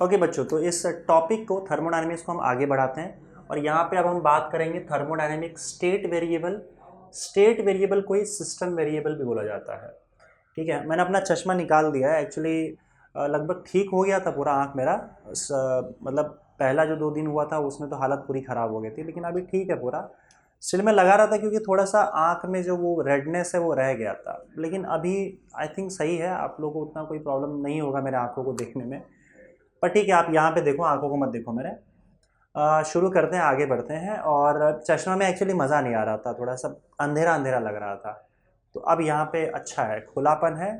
Okay बच्चों, तो इस टॉपिक को थर्मोडायनेमिक्स को हम आगे बढ़ाते हैं और यहाँ पे अब हम बात करेंगे thermodynamic state variable. State variable को ही सिस्टम वेरिएबल भी बोला जाता है। ठीक है, मैंने अपना चश्मा निकाल दिया है एक्चुअली। लगभग ठीक हो गया था पूरा आँख मेरा। मतलब पहला जो 2 दिन हुआ था उसमें तो हालत पूरी ख़राब हो गई थी, लेकिन अभी ठीक है पूरा। स्टिल मैं लगा रहा था क्योंकि थोड़ा सा आँख में जो वो रेडनेस है वो रह गया था, लेकिन अभी आई थिंक सही है। आप लोगों को उतना कोई प्रॉब्लम नहीं होगा मेरे आँखों को देखने में। पर ठीक है, आप यहाँ पे देखो, आंखों को मत देखो मेरे। शुरू करते हैं, आगे बढ़ते हैं। और चश्मा में एक्चुअली मज़ा नहीं आ रहा था, थोड़ा सा अंधेरा अंधेरा लग रहा था। तो अब यहाँ पे अच्छा है, खुलापन है,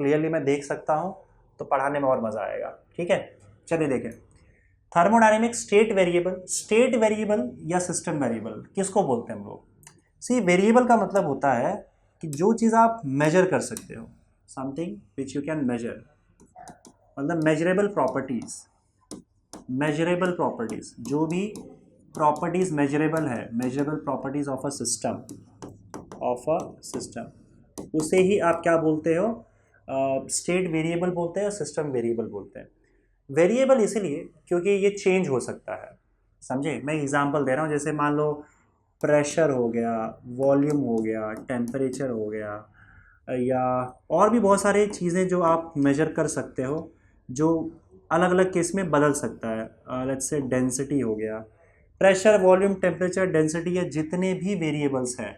क्लियरली मैं देख सकता हूँ, तो पढ़ाने में और मज़ा आएगा। ठीक है, चलिए देखें। Thermodynamic state variable. State variable या सिस्टम वेरिएबल किसको बोलते हैं हम लोग? सी, वेरिएबल का मतलब होता है कि जो चीज़ आप मेजर कर सकते हो, something which you can measure, मतलब मेजरेबल प्रॉपर्टीज़। मेजरेबल प्रॉपर्टीज़, जो भी प्रॉपर्टीज़ मेजरेबल है, measurable properties of a system, उसे ही आप क्या बोलते हो? स्टेट वेरिएबल बोलते हैं, सिस्टम वेरिएबल बोलते हैं। वेरिएबल इसीलिए क्योंकि ये चेंज हो सकता है। समझे? मैं एग्जांपल दे रहा हूँ, जैसे मान लो प्रेशर हो गया, वॉल्यूम हो गया, टेम्परेचर हो गया, या और भी बहुत सारी चीज़ें जो आप मेजर कर सकते हो, जो अलग अलग केस में बदल सकता है। लेट्स से डेंसिटी हो गया, प्रेशर, वॉल्यूम, टेम्परेचर, डेंसिटी, ये जितने भी वेरिएबल्स हैं,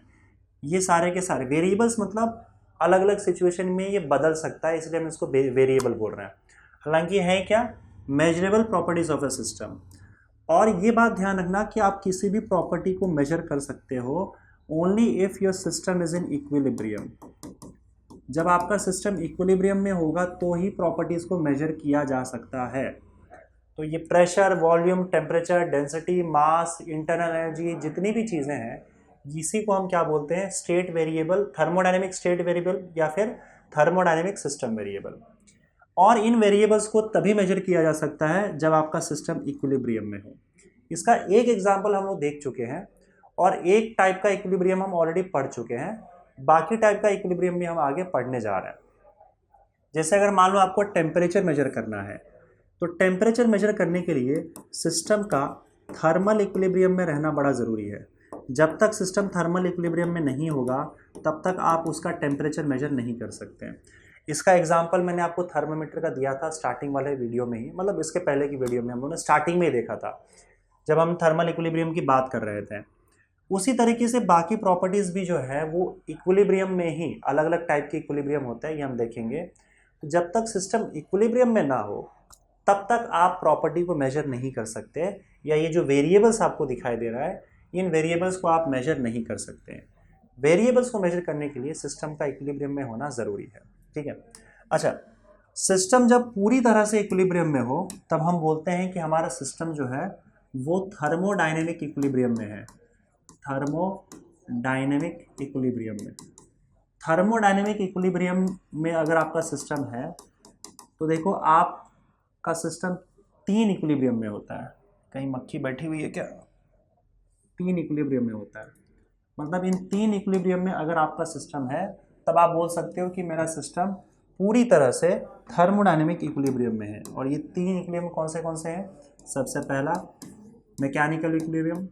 ये सारे के सारे वेरिएबल्स, मतलब अलग अलग सिचुएशन में ये बदल सकता है, इसलिए हम इसको वेरिएबल बोल रहे हैं। हालांकि है क्या? Measurable properties of a system. और ये बात ध्यान रखना कि आप किसी भी प्रॉपर्टी को मेजर कर सकते हो only if your system is in equilibrium. जब आपका सिस्टम इक्विलिब्रियम में होगा तो ही प्रॉपर्टीज को मेजर किया जा सकता है। तो ये प्रेशर, वॉल्यूम, टेम्परेचर, डेंसिटी, मास, इंटरनल एनर्जी, जितनी भी चीज़ें हैं, इसी को हम क्या बोलते हैं? State variable, thermodynamic state variable या फिर थर्मोडायनेमिक सिस्टम वेरिएबल। और इन वेरिएबल्स को तभी मेजर किया जा सकता है जब आपका सिस्टम इक्विलिब्रियम में हो। इसका एक एग्जांपल हम लोग देख चुके हैं, और एक टाइप का इक्विलिब्रियम हम ऑलरेडी पढ़ चुके हैं। बाकी टाइप का इक्विलिब्रियम भी हम आगे पढ़ने जा रहे हैं। जैसे अगर मान लो आपको टेम्परेचर मेजर करना है, तो टेम्परेचर मेजर करने के लिए सिस्टम का थर्मल इक्विलिब्रियम में रहना बड़ा ज़रूरी है। जब तक सिस्टम थर्मल इक्विलिब्रियम में नहीं होगा तब तक आप उसका टेम्परेचर मेजर नहीं कर सकते हैं। इसका एग्जांपल मैंने आपको थर्मामीटर का दिया था स्टार्टिंग वाले वीडियो में ही, मतलब इसके पहले की वीडियो में हम लोगों ने स्टार्टिंग में ही देखा था जब हम थर्मल इक्विलिब्रियम की बात कर रहे थे। उसी तरीके से बाकी प्रॉपर्टीज़ भी जो है वो इक्विलिब्रियम में ही, अलग अलग टाइप के इक्विलिब्रियम होते हैं, ये हम देखेंगे। तो जब तक सिस्टम इक्विलिब्रियम में ना हो तब तक आप प्रॉपर्टी को मेजर नहीं कर सकते, या ये जो वेरिएबल्स आपको दिखाई दे रहा है, इन वेरिएबल्स को आप मेजर नहीं कर सकते हैं। वेरिएबल्स को मेजर करने के लिए सिस्टम का इक्विलिब्रियम में होना ज़रूरी है। ठीक है, अच्छा। सिस्टम जब पूरी तरह से इक्विलिब्रियम में हो तब हम बोलते हैं कि हमारा सिस्टम जो है वो थर्मोडायनेमिक इक्विलिब्रियम में है। थर्मोडायनेमिक इक्विलिब्रियम में, थर्मोडायनेमिक इक्विलिब्रियम में अगर आपका सिस्टम है तो देखो, आपका सिस्टम 3 इक्विलिब्रियम में होता है। कहीं मक्खी बैठी हुई है क्या? 3 इक्विलिब्रियम में होता है, मतलब इन 3 इक्विलिब्रियम में अगर आपका सिस्टम है तब आप बोल सकते हो कि मेरा सिस्टम पूरी तरह से थर्मोडायनेमिक इक्विलिब्रियम में है। और ये 3 इक्विलिब्रियम कौन से हैं? सबसे पहला मैकेनिकल इक्विलिब्रियम।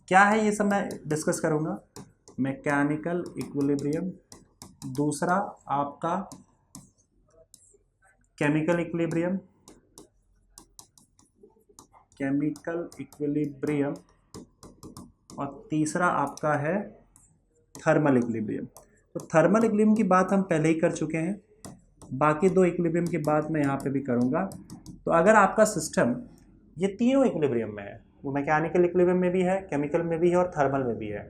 क्या है ये सब मैं डिस्कस करूँगा। Mechanical equilibrium. दूसरा आपका केमिकल इक्विलिब्रियम, केमिकल इक्विलिब्रियम। और तीसरा आपका है थर्मल इक्विलिब्रियम। तो थर्मल इक्विलिब्रियम की बात हम पहले ही कर चुके हैं, बाकी 2 इक्विलिब्रियम की बात मैं यहाँ पे भी करूँगा। तो अगर आपका सिस्टम ये तीनों इक्विलिब्रियम में है, वो मैकेनिकल इक्विलिब्रियम में भी है, केमिकल में भी है और थर्मल में भी है,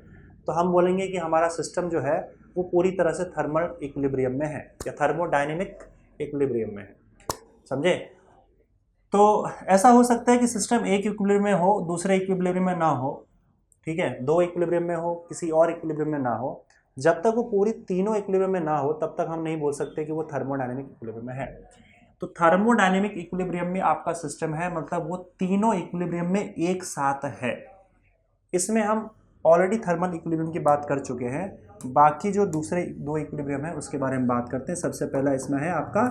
तो हम बोलेंगे कि हमारा सिस्टम जो है वो पूरी तरह से थर्मल इक्विलिब्रियम में है या थर्मोडायनेमिक इक्विलिब्रियम में है। समझे? तो ऐसा हो सकता है कि सिस्टम एक इक्विलिब्रियम में हो, दूसरे इक्विलिब्रियम में ना हो। ठीक है, 2 इक्विलिब्रियम में हो, किसी और इक्विलिब्रियम में ना हो। जब तक वो पूरी तीनों इक्विलिब्रियम में ना हो तब तक हम नहीं बोल सकते कि वो थर्मोडायनेमिक इक्विलिब्रियम में है। तो थर्मोडायनेमिक इक्विलिब्रियम में आपका सिस्टम है, मतलब वो तीनों इक्विलिब्रियम में एक साथ है। इसमें हम ऑलरेडी थर्मल इक्विलिब्रियम की बात कर चुके हैं। बाकी जो दूसरे 2 इक्विलिब्रियम है उसके बारे में बात करते हैं। सबसे पहला इसमें है आपका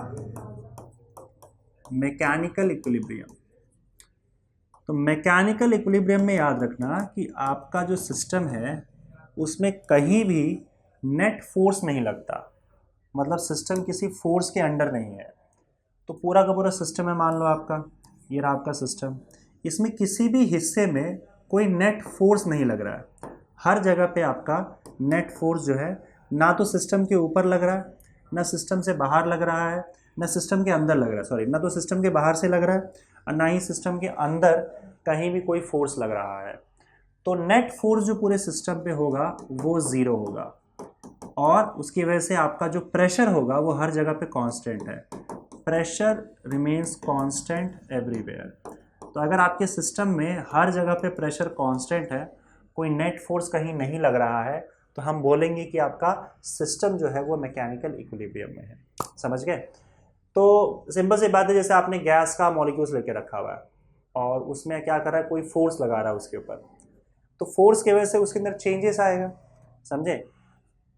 मैकेनिकल इक्विलिब्रियम। तो मैकेनिकल इक्विलिब्रियम में याद रखना कि आपका जो सिस्टम है उसमें कहीं भी नेट फोर्स नहीं लगता, मतलब सिस्टम किसी फोर्स के अंडर नहीं है। तो पूरा का पूरा सिस्टम है, मान लो आपका ये रहा आपका सिस्टम, इसमें किसी भी हिस्से में कोई नेट फोर्स नहीं लग रहा है। हर जगह पे आपका नेट फोर्स जो है ना तो सिस्टम के ऊपर लग रहा है, ना सिस्टम से बाहर लग रहा है, ना सिस्टम के अंदर लग रहा है, सॉरी, ना तो सिस्टम के बाहर से लग रहा है और ना ही सिस्टम के अंदर कहीं भी कोई फोर्स लग रहा है। तो नेट फोर्स जो पूरे सिस्टम पे होगा वो ज़ीरो होगा और उसकी वजह से आपका जो प्रेशर होगा वो हर जगह पे कांस्टेंट है। Pressure remains constant everywhere. तो अगर आपके सिस्टम में हर जगह पे प्रेशर कांस्टेंट है, कोई नेट फोर्स कहीं नहीं लग रहा है, तो हम बोलेंगे कि आपका सिस्टम जो है वो मैकेनिकल इक्विलिब्रियम में है। समझ गए? तो सिंपल सी बात है, जैसे आपने गैस का मॉलिक्यूल्स लेके रखा हुआ है और उसमें क्या कर रहा है, कोई फोर्स लगा रहा है उसके ऊपर, तो फोर्स की वजह से उसके अंदर चेंजेस आएगा। समझे?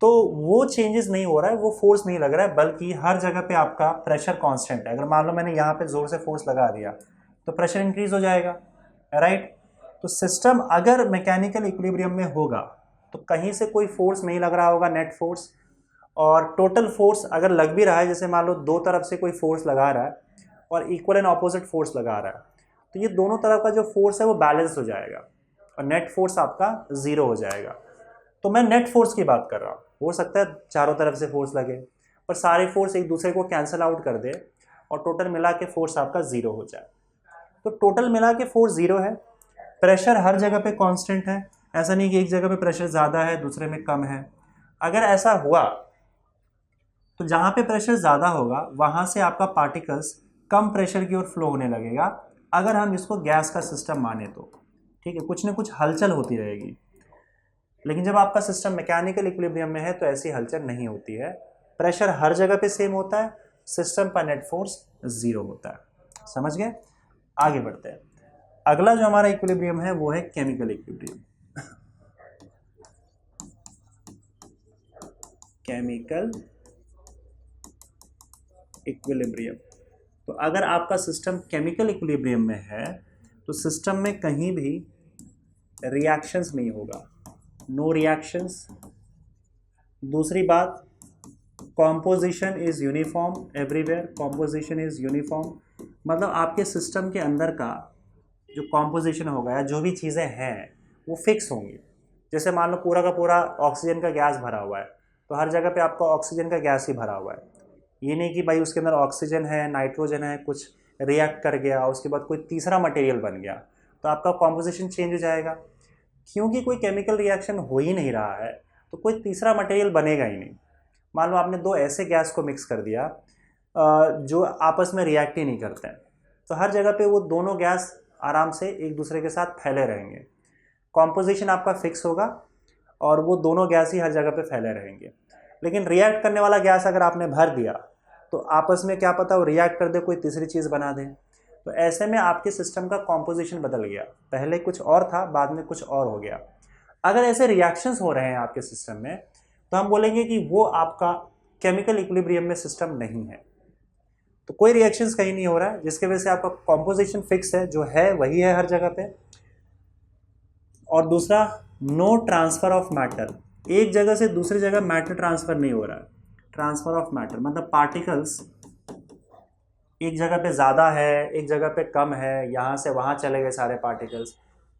तो वो चेंजेस नहीं हो रहा है, वो फोर्स नहीं लग रहा है, बल्कि हर जगह पे आपका प्रेशर कांस्टेंट है। अगर मान लो मैंने यहाँ पे जोर से फोर्स लगा दिया तो प्रेशर इंक्रीज हो जाएगा, राइट? तो सिस्टम अगर मैकेनिकल इक्विलिब्रियम में होगा तो कहीं से कोई फोर्स नहीं लग रहा होगा, नेट फोर्स, और टोटल फोर्स अगर लग भी रहा है, जैसे मान लो दो तरफ से कोई फोर्स लगा रहा है और इक्वल एंड ऑपोजिट फोर्स लगा रहा है, तो ये दोनों तरफ का जो फोर्स है वो बैलेंस हो जाएगा और नेट फोर्स आपका ज़ीरो हो जाएगा। तो मैं नेट फोर्स की बात कर रहा हूँ। हो सकता है चारों तरफ से फोर्स लगे पर सारे फोर्स एक दूसरे को कैंसिल आउट कर दे और टोटल मिला के फोर्स आपका ज़ीरो हो जाए। तो टोटल मिला के फोर्स ज़ीरो है, प्रेशर हर जगह पे कांस्टेंट है, ऐसा नहीं कि एक जगह पे प्रेशर ज़्यादा है दूसरे में कम है। अगर ऐसा हुआ तो जहाँ पे प्रेशर ज़्यादा होगा वहाँ से आपका पार्टिकल्स कम प्रेशर की ओर फ्लो होने लगेगा, अगर हम इसको गैस का सिस्टम माने तो। ठीक है, कुछ ना कुछ हलचल होती रहेगी। लेकिन जब आपका सिस्टम मैकेनिकल इक्विलिब्रियम में है तो ऐसी हलचल नहीं होती है, प्रेशर हर जगह पे सेम होता है, सिस्टम पर नेट फोर्स ज़ीरो होता है। समझ गए? आगे बढ़ते हैं। अगला जो हमारा इक्विलिब्रियम है वो है केमिकल इक्विलिब्रियम। Chemical equilibrium. तो अगर आपका सिस्टम केमिकल इक्विलिब्रियम में है तो सिस्टम में कहीं भी रिएक्शंस नहीं होगा, नो रिएक्शंस। दूसरी बात, composition is uniform everywhere, composition is uniform, मतलब आपके सिस्टम के अंदर का जो कॉम्पोजिशन होगा या जो भी चीज़ें हैं वो फिक्स होंगी। जैसे मान लो पूरा का पूरा ऑक्सीजन का गैस भरा हुआ है तो हर जगह पे आपका ऑक्सीजन का गैस ही भरा हुआ है। ये नहीं कि भाई उसके अंदर ऑक्सीजन है, नाइट्रोजन है, कुछ रिएक्ट कर गया उसके बाद कोई तीसरा मटेरियल बन गया तो आपका कॉम्पोजिशन चेंज हो जाएगा। क्योंकि कोई केमिकल रिएक्शन हो ही नहीं रहा है तो कोई तीसरा मटेरियल बनेगा ही नहीं। मान लो आपने दो ऐसे गैस को मिक्स कर दिया जो आपस में रिएक्ट ही नहीं करते हैं, तो हर जगह पे वो दोनों गैस आराम से एक दूसरे के साथ फैले रहेंगे, कॉम्पोजिशन आपका फिक्स होगा और वो दोनों गैस ही हर जगह पे फैले रहेंगे। लेकिन रिएक्ट करने वाला गैस अगर आपने भर दिया तो आपस में क्या पता वो रिएक्ट कर दे, कोई तीसरी चीज़ बना दे, तो ऐसे में आपके सिस्टम का कॉम्पोजिशन बदल गया, पहले कुछ और था बाद में कुछ और हो गया। अगर ऐसे रिएक्शंस हो रहे हैं आपके सिस्टम में तो हम बोलेंगे कि वो आपका केमिकल इक्विलिब्रियम में सिस्टम नहीं है। तो कोई रिएक्शंस कहीं नहीं हो रहा है जिसकी वजह से आपका कॉम्पोजिशन फिक्स है, जो है वही है हर जगह पे। और दूसरा, नो ट्रांसफर ऑफ मैटर, एक जगह से दूसरी जगह मैटर ट्रांसफर नहीं हो रहा है। ट्रांसफर ऑफ मैटर मतलब पार्टिकल्स एक जगह पे ज़्यादा है एक जगह पे कम है, यहाँ से वहाँ चले गए सारे पार्टिकल्स,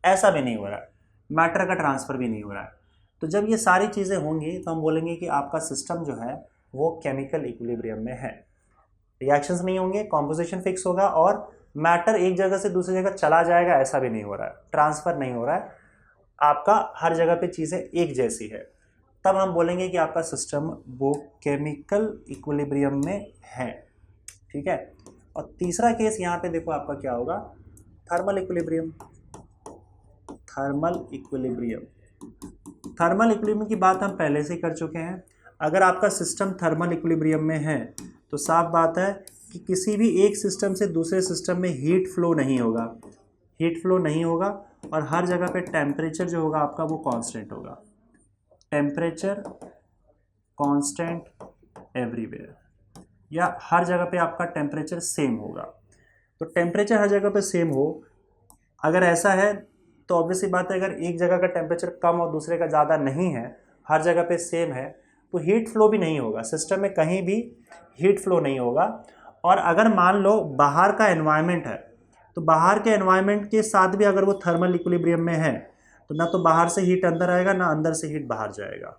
ऐसा भी नहीं हो रहा है। मैटर का ट्रांसफ़र भी नहीं हो रहा है। तो जब ये सारी चीज़ें होंगी तो हम बोलेंगे कि आपका सिस्टम जो है वो केमिकल इक्विलिब्रियम में है। रिएक्शंस नहीं होंगे, कॉम्पोजिशन फिक्स होगा और मैटर एक जगह से दूसरी जगह चला जाएगा, ऐसा भी नहीं हो रहा है, ट्रांसफ़र नहीं हो रहा है, आपका हर जगह पे चीज़ें एक जैसी है। तब हम बोलेंगे कि आपका सिस्टम वो केमिकल इक्विलिब्रियम में है। ठीक है। और तीसरा केस यहाँ पे देखो आपका क्या होगा, thermal equilibrium. Thermal equilibrium, thermal equilibrium की बात हम पहले से कर चुके हैं। अगर आपका सिस्टम थर्मल इक्विलिब्रियम में है तो साफ बात है कि किसी भी एक सिस्टम से दूसरे सिस्टम में हीट फ्लो नहीं होगा, हीट फ्लो नहीं होगा और हर जगह पे टेम्परेचर जो होगा आपका वो कांस्टेंट होगा। टेम्परेचर कांस्टेंट एवरीवेयर, या हर जगह पे आपका टेम्परेचर सेम होगा। तो टेम्परेचर हर जगह पे सेम हो, अगर ऐसा है तो ऑब्वियसली बात है, अगर एक जगह का टेम्परेचर कम और दूसरे का ज़्यादा नहीं है, हर जगह पे सेम है, तो हीट फ्लो भी नहीं होगा, सिस्टम में कहीं भी हीट फ्लो नहीं होगा। और अगर मान लो बाहर का एनवायरनमेंट है, तो बाहर के एनवायरनमेंट के साथ भी अगर वो थर्मल इक्विलिब्रियम में है, तो ना तो बाहर से हीट अंदर आएगा ना अंदर से हीट बाहर जाएगा।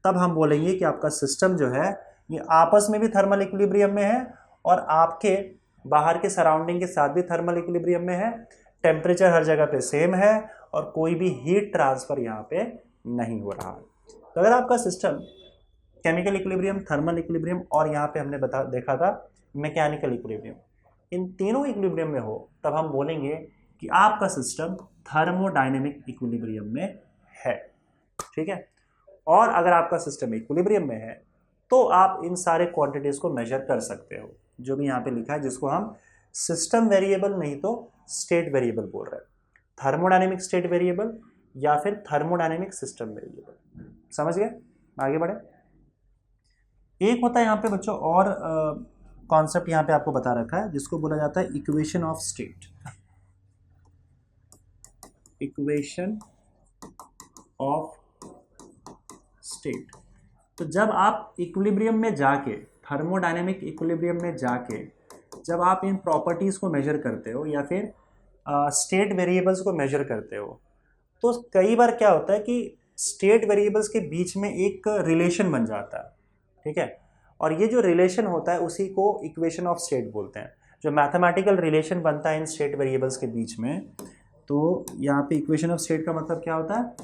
तब हम बोलेंगे कि आपका सिस्टम जो है ये आपस में भी थर्मल इक्विलिब्रियम में है और आपके बाहर के सराउंडिंग के साथ भी थर्मल इक्विलिब्रियम में है, टेम्परेचर हर जगह पे सेम है और कोई भी हीट ट्रांसफर यहाँ पे नहीं हो रहा। तो अगर आपका system chemical equilibrium, thermal equilibrium और यहाँ पे हमने देखा था मैकेनिकल इक्विलिब्रियम, इन तीनों इक्विलिब्रियम में हो, तब हम बोलेंगे कि आपका सिस्टम थर्मोडायनेमिक इक्विलिब्रियम में है। ठीक है। और अगर आपका सिस्टम इक्विलिब्रियम में है तो आप इन सारे क्वांटिटीज को मेजर कर सकते हो, जो भी यहाँ पे लिखा है, जिसको हम सिस्टम वेरिएबल नहीं तो स्टेट वेरिएबल बोल रहे हैं, थर्मोडायनेमिक स्टेट वेरिएबल या फिर थर्मोडायनेमिक सिस्टम वेरिएबल। समझ गए? आगे बढ़े। एक होता है यहाँ पे बच्चों और कॉन्सेप्ट यहाँ पे आपको बता रखा है, जिसको बोला जाता है equation of state. Equation of state. तो जब आप इक्विलिब्रियम में जाके, थर्मोडायनेमिक इक्विलिब्रियम में जाके जब आप इन प्रॉपर्टीज़ को मेजर करते हो या फिर स्टेट वेरिएबल्स को मेजर करते हो, तो कई बार क्या होता है कि स्टेट वेरिएबल्स के बीच में एक रिलेशन बन जाता है। ठीक है। और ये जो रिलेशन होता है उसी को इक्वेशन ऑफ स्टेट बोलते हैं, जो मैथमेटिकल रिलेशन बनता है इन स्टेट वेरिएबल्स के बीच में। तो यहाँ पे इक्वेशन ऑफ स्टेट का मतलब क्या होता है?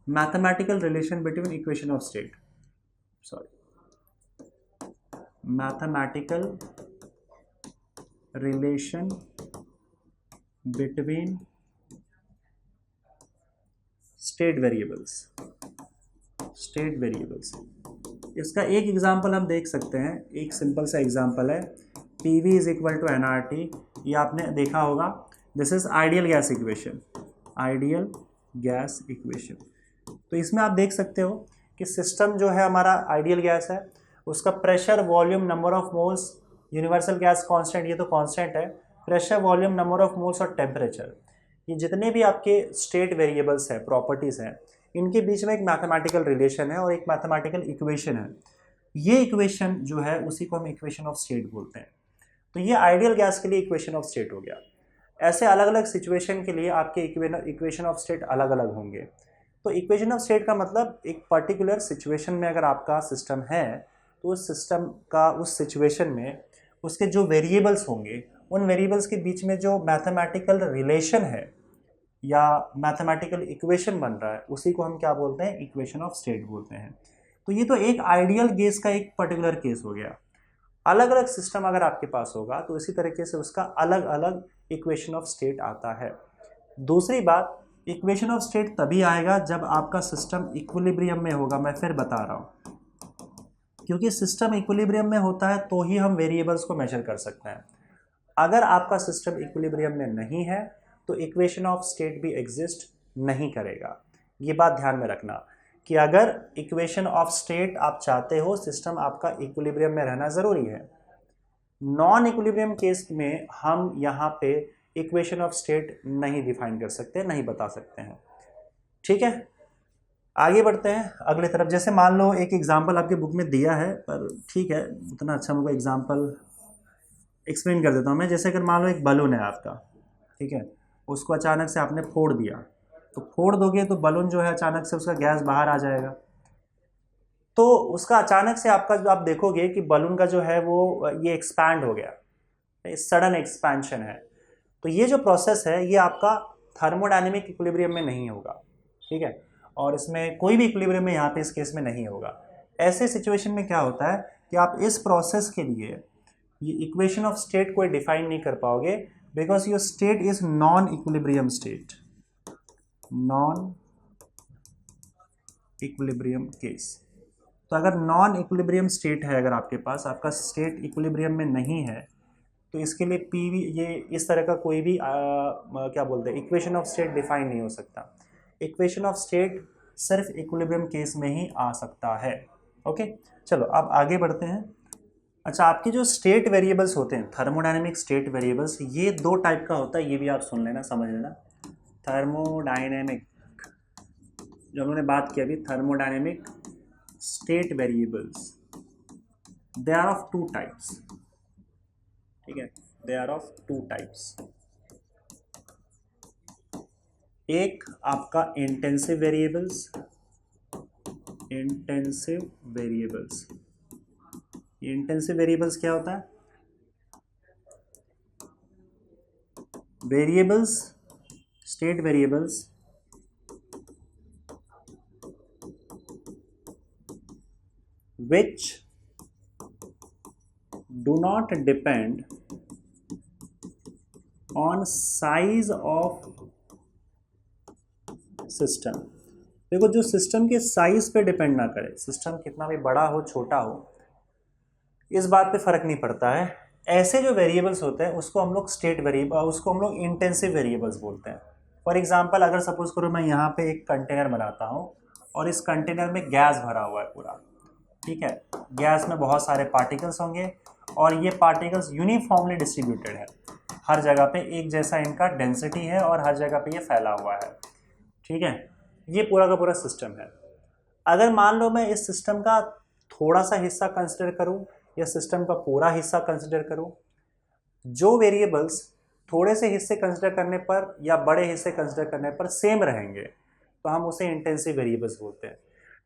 Mathematical relation between equation of state, mathematical relation between state variables. इसका एक एग्जांपल हम देख सकते हैं, एक सिंपल सा एग्जांपल है, PV is equal to nRT। ये आपने देखा होगा, this is ideal gas equation, ideal gas equation. तो इसमें आप देख सकते हो कि सिस्टम जो है हमारा आइडियल गैस है, उसका pressure, volume, number of moles, universal gas constant, ये तो कांस्टेंट है, pressure, volume, number of moles और टेम्परेचर, ये जितने भी आपके स्टेट वेरिएबल्स हैं, प्रॉपर्टीज़ हैं, इनके बीच में एक मैथमेटिकल रिलेशन है और एक मैथमेटिकल इक्वेशन है। ये इक्वेशन जो है उसी को हम इक्वेशन ऑफ स्टेट बोलते हैं। तो ये आइडियल गैस के लिए इक्वेशन ऑफ स्टेट हो गया। ऐसे अलग अलग सिचुएशन के लिए आपके इक्वेशन ऑफ स्टेट अलग अलग होंगे। तो इक्वेशन ऑफ स्टेट का मतलब एक पर्टिकुलर सिचुएशन में अगर आपका सिस्टम है, तो उस सिस्टम का उस सिचुएशन में उसके जो वेरिएबल्स होंगे, उन वेरिएबल्स के बीच में जो मैथमेटिकल रिलेशन है या मैथमेटिकल इक्वेशन बन रहा है, उसी को हम क्या बोलते हैं? इक्वेशन ऑफ स्टेट बोलते हैं। तो ये तो एक आइडियल गैस का एक पर्टिकुलर केस हो गया। अलग अलग सिस्टम अगर आपके पास होगा तो इसी तरीके से उसका अलग अलग इक्वेशन ऑफ स्टेट आता है। दूसरी बात, इक्वेशन ऑफ स्टेट तभी आएगा जब आपका सिस्टम इक्विलिब्रियम में होगा। मैं फिर बता रहा हूँ, क्योंकि सिस्टम इक्विलिब्रियम में होता है तो ही हम वेरिएबल्स को मेजर कर सकते हैं। अगर आपका सिस्टम इक्विलिब्रियम में नहीं है तो इक्वेशन ऑफ स्टेट भी एग्जिस्ट नहीं करेगा। ये बात ध्यान में रखना कि अगर इक्वेशन ऑफ स्टेट आप चाहते हो, सिस्टम आपका इक्विलिब्रियम में रहना ज़रूरी है। नॉन इक्विलिब्रियम केस में हम यहाँ पे इक्वेशन ऑफ स्टेट नहीं डिफाइन कर सकते, नहीं बता सकते हैं। ठीक है, आगे बढ़ते हैं अगले तरफ। जैसे मान लो एक एग्जांपल आपके बुक में दिया है, पर ठीक है उतना अच्छा मुझे एग्जांपल एक्सप्लेन कर देता हूँ मैं। जैसे अगर मान लो एक बलून है आपका, ठीक है, उसको अचानक से आपने फोड़ दिया, तो फोड़ दोगे तो बलून जो है अचानक से उसका गैस बाहर आ जाएगा। तो उसका अचानक से आपका जो आप देखोगे कि बलून का जो है वो ये एक्सपैंड हो गया, सडन एक्सपेंशन है। तो ये जो प्रोसेस है ये आपका थर्मोडायनेमिक इक्विलिब्रियम में नहीं होगा। ठीक है, और इसमें कोई भी इक्विलिब्रियम में यहाँ पे इस केस में नहीं होगा। ऐसे सिचुएशन में क्या होता है कि आप इस प्रोसेस के लिए ये इक्वेशन ऑफ स्टेट को डिफाइन नहीं कर पाओगे, because your state is non equilibrium state, non equilibrium case. तो अगर नॉन इक्विलिब्रियम स्टेट है, अगर आपके पास आपका स्टेट इक्विलिब्रियम में नहीं है, तो इसके लिए PV ये इस तरह का कोई भी क्या बोलते हैं इक्वेशन ऑफ स्टेट डिफाइन नहीं हो सकता। इक्वेशन ऑफ स्टेट सिर्फ इक्विलिब्रियम केस में ही आ सकता है। ओके, चलो अब आगे बढ़ते हैं। अच्छा, आपके जो स्टेट वेरिएबल्स होते हैं, थर्मोडायनेमिक स्टेट वेरिएबल्स, ये दो टाइप का होता है, ये भी आप सुन लेना, समझ लेना। थर्मोडायनेमिक, जो हमने बात की अभी, thermodynamic state variables, they are of two types, ठीक है, they are of two types. एक आपका intensive variables, intensive variables, intensive variables क्या होता है? Variables, state variables which do not depend on size of system. देखो, जो सिस्टम के साइज पे डिपेंड ना करे, सिस्टम कितना भी बड़ा हो छोटा हो, इस बात पे फर्क नहीं पड़ता है, ऐसे जो वेरिएबल्स होते हैं उसको हम लोग स्टेट वेरिएबल, उसको हम लोग इंटेंसिव वेरिएबल्स बोलते हैं। फॉर एग्जांपल, अगर सपोज करो मैं यहाँ पे एक कंटेनर बनाता हूँ और इस कंटेनर में गैस भरा हुआ है पूरा, ठीक है, गैस में बहुत सारे पार्टिकल्स होंगे और ये पार्टिकल्स यूनिफॉर्मली डिस्ट्रीब्यूटेड है, हर जगह पे एक जैसा इनका डेंसिटी है और हर जगह पे ये फैला हुआ है, ठीक है, ये पूरा का पूरा सिस्टम है। अगर मान लो मैं इस सिस्टम का थोड़ा सा हिस्सा कंसिडर करूं या सिस्टम का पूरा हिस्सा कंसिडर करूं, जो वेरिएबल्स थोड़े से हिस्से कंसिडर करने पर या बड़े हिस्से कंसिडर करने पर सेम रहेंगे तो हम उसे इंटेंसिव वेरिएबल्स बोलते हैं,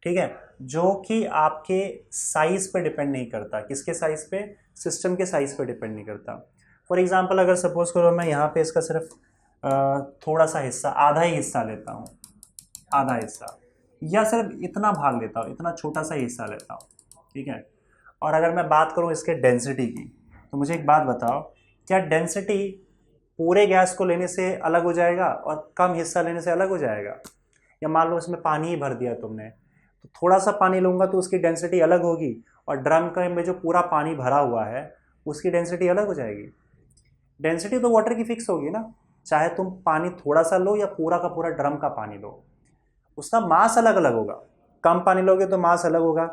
ठीक है, जो कि आपके साइज पे डिपेंड नहीं करता। किसके साइज पे? सिस्टम के साइज पे डिपेंड नहीं करता। फॉर एग्जांपल, अगर सपोज करो मैं यहाँ पे इसका सिर्फ थोड़ा सा हिस्सा, आधा ही हिस्सा लेता हूँ, आधा हिस्सा, या सिर्फ इतना भाग लेता हूँ, इतना छोटा सा हिस्सा लेता हूँ, ठीक है, और अगर मैं बात करूँ इसके डेंसिटी की, तो मुझे एक बात बताओ, क्या डेंसिटी पूरे गैस को लेने से अलग हो जाएगा और कम हिस्सा लेने से अलग हो जाएगा? या मान लो इसमें पानी ही भर दिया तुमने, तो थोड़ा सा पानी लूँगा तो उसकी डेंसिटी अलग होगी और ड्रम के में जो पूरा पानी भरा हुआ है उसकी डेंसिटी अलग हो जाएगी। डेंसिटी तो वाटर की फिक्स होगी ना, चाहे तुम पानी थोड़ा सा लो या पूरा का पूरा ड्रम का पानी लो, उसका मास अलग अलग होगा। कम पानी लोगे तो मास अलग होगा,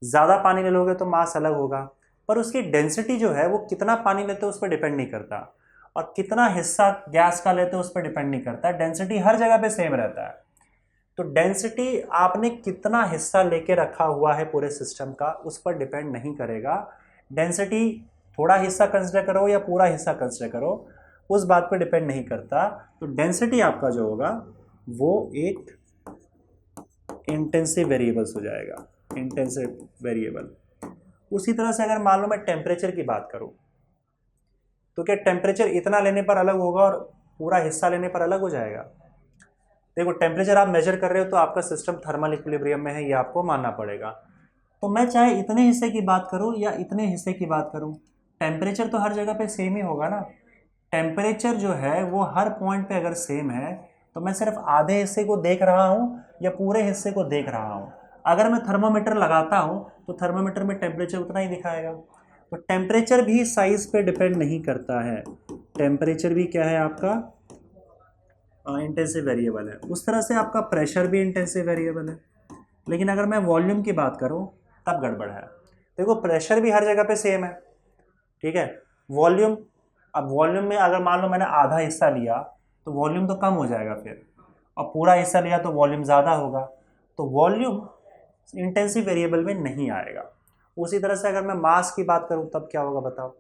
ज़्यादा पानी ले लोगे तो मास अलग होगा, पर उसकी डेंसिटी जो है वो कितना पानी लेते हो उस पर डिपेंड नहीं करता और कितना हिस्सा गैस का लेते हो उस पर डिपेंड नहीं करता। डेंसिटी हर जगह पे सेम रहता है। तो डेंसिटी आपने कितना हिस्सा लेके रखा हुआ है पूरे सिस्टम का उस पर डिपेंड नहीं करेगा। डेंसिटी थोड़ा हिस्सा कंसिडर करो या पूरा हिस्सा कंसिडर करो, उस बात पर डिपेंड नहीं करता। तो डेंसिटी आपका जो होगा वो एक इंटेंसिव वेरिएबल्स हो जाएगा, इंटेंसिव वेरिएबल। उसी तरह से अगर मान लो मैं टेम्परेचर की बात करूं, तो क्या टेम्परेचर इतना लेने पर अलग होगा और पूरा हिस्सा लेने पर अलग हो जाएगा? देखो, टेम्परेचर आप मेजर कर रहे हो तो आपका सिस्टम थर्मल इक्विलिब्रियम में है, ये आपको मानना पड़ेगा। तो मैं चाहे इतने हिस्से की बात करूं या इतने हिस्से की बात करूं, टेम्परेचर तो हर जगह पे सेम ही होगा ना। टेम्परेचर जो है वो हर पॉइंट पे अगर सेम है तो मैं सिर्फ आधे हिस्से को देख रहा हूँ या पूरे हिस्से को देख रहा हूँ। अगर मैं थर्मोमीटर लगाता हूँ तो थर्मोमीटर में टेम्परेचर उतना ही दिखाएगा। तो टेम्परेचर भी साइज पे डिपेंड नहीं करता है, टेम्परेचर भी क्या है आपका इंटेंसिव वेरिएबल है। उस तरह से आपका प्रेशर भी इंटेंसिव वेरिएबल है। लेकिन अगर मैं वॉल्यूम की बात करूँ तब गड़बड़ है। देखो, प्रेशर भी हर जगह पे सेम है, ठीक है, वॉल्यूम, अब वॉल्यूम में अगर मान लो मैंने आधा हिस्सा लिया तो वॉल्यूम तो कम हो जाएगा फिर, और पूरा हिस्सा लिया तो वॉल्यूम ज़्यादा होगा। तो वॉल्यूम इंटेंसिव वेरिएबल में नहीं आएगा। उसी तरह से अगर मैं मास की बात करूं तब क्या होगा बताओ?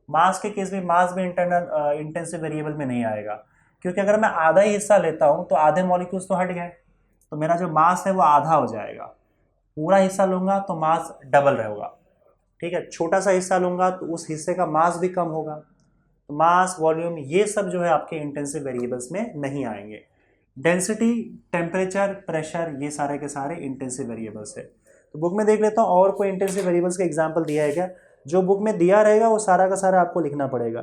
मास के केस में मास भी इंटेंसिव वेरिएबल में नहीं आएगा, क्योंकि अगर मैं आधा ही हिस्सा लेता हूं तो आधे मॉलिक्यूल्स तो हट गए, तो मेरा जो मास है वो आधा हो जाएगा। पूरा हिस्सा लूंगा तो मास डबल रहेगा, ठीक है, छोटा सा हिस्सा लूंगा तो उस हिस्से का मास भी कम होगा। तो मास, वॉल्यूम, ये सब जो है आपके इंटेंसिव वेरिएबल्स में नहीं आएंगे। डेंसिटी, टेम्परेचर, प्रेशर, ये सारे के सारे इंटेंसिव वेरिएबल्स है। तो बुक में देख लेता हूँ और कोई इंटेंसिव वेरिएबल्स का एग्जांपल दिया है क्या? जो बुक में दिया रहेगा वो सारा का सारा आपको लिखना पड़ेगा।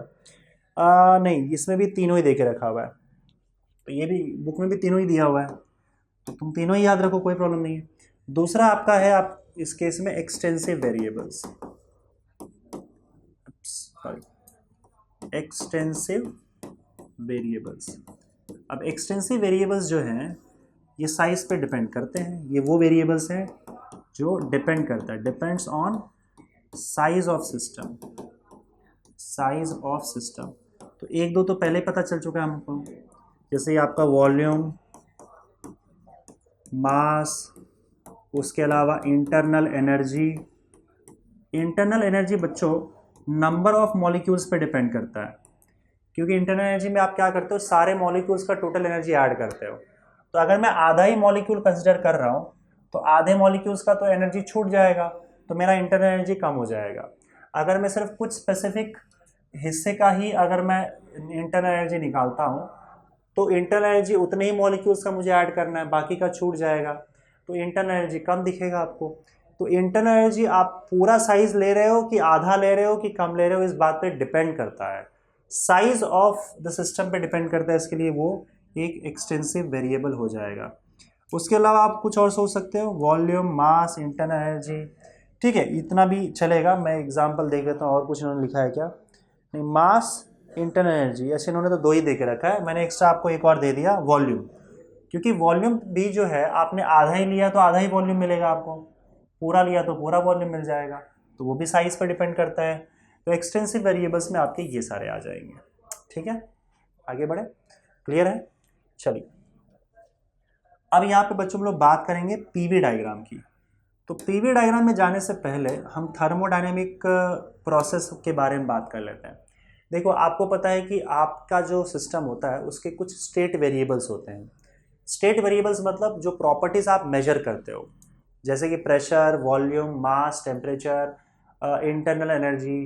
नहीं, इसमें भी तीनों ही दे के रखा हुआ है, तो ये भी बुक में भी तीनों ही दिया हुआ है, तो तुम तीनों ही याद रखो, कोई प्रॉब्लम नहीं है। दूसरा आपका है, आप इस केस में एक्सटेंसिव वेरिएबल्स, एक्सटेंसिव वेरिएबल्स। अब एक्सटेंसिव वेरिएबल्स जो हैं ये साइज पे डिपेंड करते हैं। ये वो वेरिएबल्स हैं जो डिपेंड करता है, depends on size of system, size of system. तो एक दो तो पहले पता चल चुका है हमको, जैसे ये आपका वॉल्यूम, मास, उसके अलावा इंटरनल एनर्जी। इंटरनल एनर्जी बच्चों नंबर ऑफ मॉलिक्यूल्स पे डिपेंड करता है, क्योंकि इंटरनल एनर्जी में आप क्या करते हो, सारे मॉलिक्यूल्स का टोटल एनर्जी ऐड करते हो। तो अगर मैं आधा ही मॉलिक्यूल कंसिडर कर रहा हूँ तो आधे मॉलिक्यूल्स का तो एनर्जी छूट जाएगा, तो मेरा इंटरनल एनर्जी कम हो जाएगा। अगर मैं सिर्फ कुछ स्पेसिफिक हिस्से का ही अगर मैं इंटरनल एनर्जी निकालता हूँ तो इंटरनल एनर्जी उतने ही मॉलिक्यूल्स का मुझे ऐड करना है, बाकी का छूट जाएगा, तो इंटरनल एनर्जी कम दिखेगा आपको। तो इंटरनल एनर्जी आप पूरा साइज ले रहे हो कि आधा ले रहे हो कि कम ले रहे हो, इस बात पे डिपेंड करता है, साइज ऑफ द सिस्टम पे डिपेंड करता है। इसके लिए वो एक एक्सटेंसिव वेरिएबल हो जाएगा। उसके अलावा आप कुछ और सोच सकते हो, वॉल्यूम, मास, इंटरनल एनर्जी, ठीक है, इतना भी चलेगा। मैं एग्जांपल देख लेता हूँ और कुछ इन्होंने लिखा है क्या, नहीं, मास, इंटरनल एनर्जी, ऐसे इन्होंने तो दो ही दे के रखा है, मैंने एक्स्ट्रा आपको एक और दे दिया, वॉल्यूम, क्योंकि वॉल्यूम भी जो है आपने आधा ही लिया तो आधा ही वॉल्यूम मिलेगा आपको, पूरा लिया तो पूरा वॉल्यूम मिल जाएगा, तो वो भी साइज पर डिपेंड करता है। तो एक्सटेंसिव वेरिएबल्स में आपके ये सारे आ जाएंगे। ठीक है, आगे बढ़े, क्लियर है? चलिए अब यहाँ पे बच्चों हम लोग बात करेंगे पीवी डायग्राम की। तो पीवी डायग्राम में जाने से पहले हम थर्मोडायनेमिक प्रोसेस के बारे में बात कर लेते हैं। देखो आपको पता है कि आपका जो सिस्टम होता है उसके कुछ स्टेट वेरिएबल्स होते हैं। स्टेट वेरिएबल्स मतलब जो प्रॉपर्टीज आप मेजर करते हो, जैसे कि प्रेशर, वॉल्यूम, मास, टेम्परेचर, इंटरनल एनर्जी,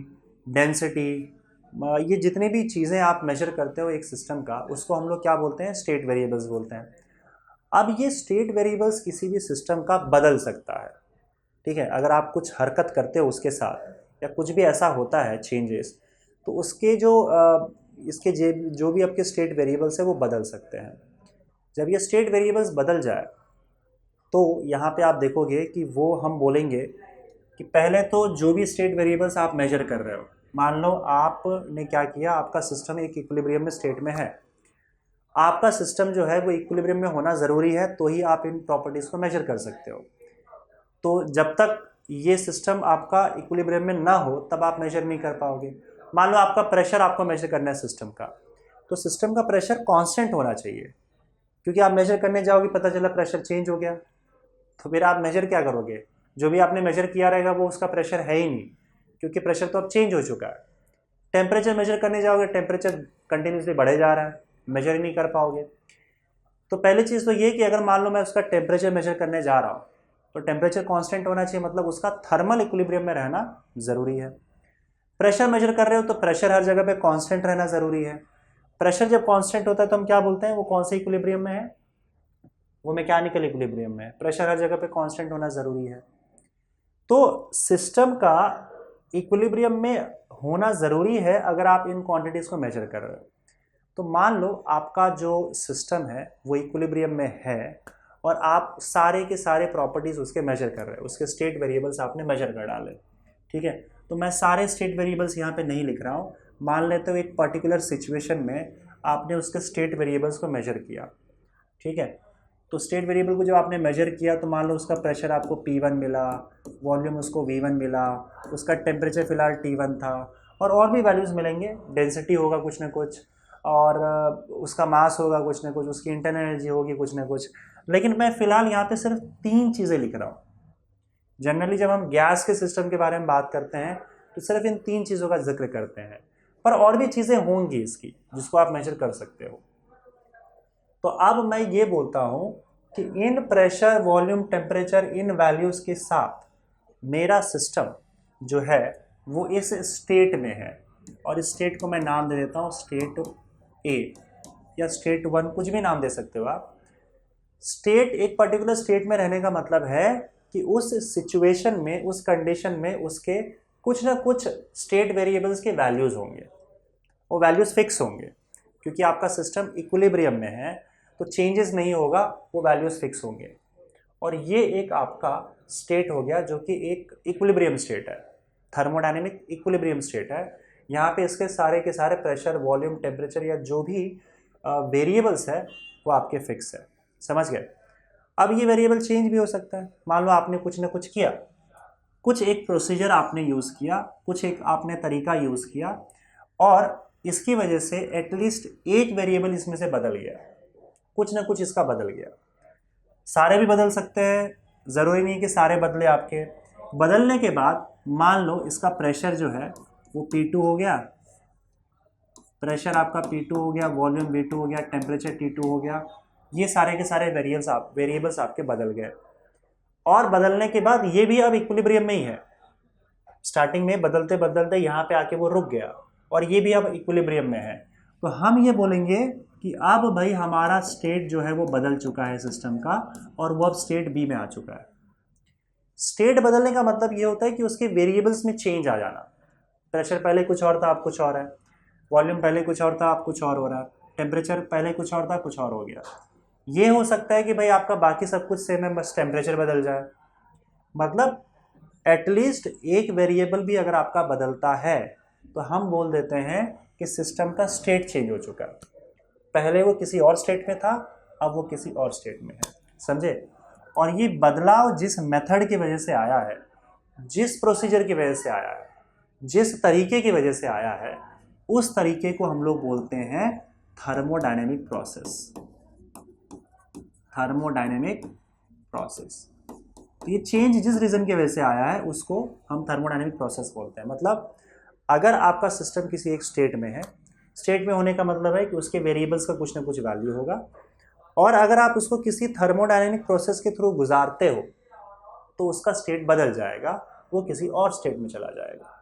डेंसिटी, ये जितनी भी चीज़ें आप मेजर करते हो एक सिस्टम का, उसको हम लोग क्या बोलते हैं, स्टेट वेरिएबल्स बोलते हैं। अब ये स्टेट वेरिएबल्स किसी भी सिस्टम का बदल सकता है। ठीक है, अगर आप कुछ हरकत करते हो उसके साथ या कुछ भी ऐसा होता है चेंजेस, तो उसके जो इसके जो भी आपके स्टेट वेरिएबल्स है वो बदल सकते हैं। जब ये स्टेट वेरिएबल्स बदल जाए तो यहाँ पे आप देखोगे कि वो हम बोलेंगे कि पहले तो जो भी स्टेट वेरिएबल्स आप मेजर कर रहे हो, मान लो आपने क्या किया, आपका सिस्टम एक इक्विलिब्रियम में स्टेट में है, आपका सिस्टम जो है वो इक्विलिब्रियम में होना ज़रूरी है, तो ही आप इन प्रॉपर्टीज़ को मेजर कर सकते हो। तो जब तक ये सिस्टम आपका इक्विलिब्रियम में ना हो तब आप मेजर नहीं कर पाओगे। मान लो आपका प्रेशर आपको मेजर करना है सिस्टम का, तो सिस्टम का प्रेशर कांस्टेंट होना चाहिए, क्योंकि आप मेजर करने जाओगे पता चला प्रेशर चेंज हो गया, तो फिर आप मेजर क्या करोगे, जो भी आपने मेजर किया रहेगा वो उसका प्रेशर है ही नहीं, क्योंकि प्रेशर तो अब चेंज हो चुका है। टेम्परेचर मेजर करने जाओगे, टेम्परेचर कंटिन्यूसली बढ़े जा रहा है, मेजर ही नहीं कर पाओगे। तो पहली चीज़ तो ये कि अगर मान लो मैं उसका टेम्परेचर मेजर करने जा रहा हूँ तो टेम्परेचर कांस्टेंट होना चाहिए, मतलब उसका थर्मल इक्विलिब्रियम में रहना ज़रूरी है। प्रेशर मेजर कर रहे हो तो प्रेशर हर जगह पे कांस्टेंट रहना ज़रूरी है। प्रेशर जब कांस्टेंट होता है तो हम क्या बोलते हैं, वो कौन से इक्विलिब्रियम में है, वो मैकेनिकल इक्विलिब्रियम में है। प्रेशर हर जगह पे कांस्टेंट होना ज़रूरी है। तो सिस्टम का इक्विलिब्रियम में होना ज़रूरी है अगर आप इन क्वांटिटीज़ को मेजर कर रहे हो। तो मान लो आपका जो सिस्टम है वो इक्विलिब्रियम में है और आप सारे के सारे प्रॉपर्टीज़ उसके मेजर कर रहे हो, उसके स्टेट वेरिएबल्स आपने मेजर कर डाले। ठीक है, तो मैं सारे स्टेट वेरिएबल्स यहाँ पे नहीं लिख रहा हूँ, मान लेते हो एक पर्टिकुलर सिचुएशन में आपने उसके स्टेट वेरिएबल्स को मेजर किया। ठीक है, तो स्टेट वेरिएबल को जब आपने मेजर किया तो मान लो उसका प्रेशर आपको P1 मिला, वॉल्यूम उसको V1 मिला, उसका टेम्परेचर फिलहाल T1 था, और भी वैल्यूज़ मिलेंगे, डेंसिटी होगा कुछ ना कुछ, और उसका मास होगा कुछ ना कुछ, उसकी इंटरनल एनर्जी होगी कुछ ना कुछ। लेकिन मैं फ़िलहाल यहाँ पे सिर्फ 3 चीज़ें लिख रहा हूँ। जनरली जब हम गैस के सिस्टम के बारे में बात करते हैं तो सिर्फ इन 3 चीज़ों का जिक्र करते हैं, पर और भी चीज़ें होंगी इसकी जिसको आप मेजर कर सकते हो। तो अब मैं ये बोलता हूँ कि इन प्रेशर, वॉल्यूम, टेम्परेचर, इन वैल्यूज़ के साथ मेरा सिस्टम जो है वो इस स्टेट में है, और इस स्टेट को मैं नाम दे देता हूँ स्टेट ए या स्टेट 1, कुछ भी नाम दे सकते हो आप। स्टेट, एक पर्टिकुलर स्टेट में रहने का मतलब है कि उस सिचुएशन में, उस कंडीशन में उसके कुछ ना कुछ स्टेट वेरिएबल्स के वैल्यूज़ होंगे, वो वैल्यूज़ फिक्स होंगे, क्योंकि आपका सिस्टम इक्विलिब्रियम में है तो चेंजेस नहीं होगा, वो वैल्यूज़ फिक्स होंगे। और ये एक आपका स्टेट हो गया जो कि एक इक्विलिब्रियम स्टेट है, थर्मोडायनेमिक इक्विलिब्रियम स्टेट है। यहाँ पे इसके सारे के सारे प्रेशर, वॉल्यूम, टेम्परेचर या जो भी वेरिएबल्स है वो आपके फिक्स है। समझ गए? अब ये वेरिएबल चेंज भी हो सकता है, मान लो आपने कुछ ना कुछ किया, कुछ एक प्रोसीजर आपने यूज़ किया, कुछ एक आपने तरीका यूज़ किया, और इसकी वजह से एटलीस्ट एक वेरिएबल इसमें से बदल गया, कुछ ना कुछ इसका बदल गया। सारे भी बदल सकते हैं, ज़रूरी नहीं कि सारे बदले आपके। बदलने के बाद मान लो इसका प्रेशर जो है वो P2 हो गया, प्रेशर आपका P2 हो गया, वॉल्यूम V2 हो गया, टेम्परेचर T2 हो गया। ये सारे के सारे वेरिएबल्स आपके बदल गए, और बदलने के बाद ये भी अब इक्विलिब्रियम में ही है। स्टार्टिंग में बदलते बदलते यहाँ पे आके वो रुक गया, और ये भी अब इक्विलिब्रियम में है। तो हम ये बोलेंगे कि अब भाई हमारा स्टेट जो है वो बदल चुका है सिस्टम का, और वो अब स्टेट बी में आ चुका है। स्टेट बदलने का मतलब ये होता है कि उसके वेरिएबल्स में चेंज आ जाना। प्रेशर पहले कुछ और था, अब कुछ और है। वॉल्यूम पहले कुछ और था, अब कुछ और हो रहा है। टेम्परेचर पहले कुछ और था, कुछ और हो गया। ये हो सकता है कि भाई आपका बाकी सब कुछ सेम है, बस टेम्परेचर बदल जाए। मतलब एटलीस्ट एक वेरिएबल भी अगर आपका बदलता है तो हम बोल देते हैं कि सिस्टम का स्टेट चेंज हो चुका है। पहले वो किसी और स्टेट में था, अब वो किसी और स्टेट में है। समझे? और ये बदलाव जिस मेथड की वजह से आया है, जिस प्रोसीजर की वजह से आया है, जिस तरीके की वजह से आया है, उस तरीके को हम लोग बोलते हैं थर्मोडायनेमिक प्रोसेस। Thermodynamic process. तो ये चेंज जिस रीज़न की वजह से आया है उसको हम थर्मोडायनेमिक प्रोसेस बोलते हैं। मतलब अगर आपका सिस्टम किसी एक स्टेट में है, स्टेट में होने का मतलब है कि उसके वेरिएबल्स का कुछ ना कुछ वैल्यू होगा, और अगर आप उसको किसी थर्मोडायनेमिक प्रोसेस के थ्रू गुजारते हो तो उसका स्टेट बदल जाएगा, वो किसी और स्टेट में चला जाएगा।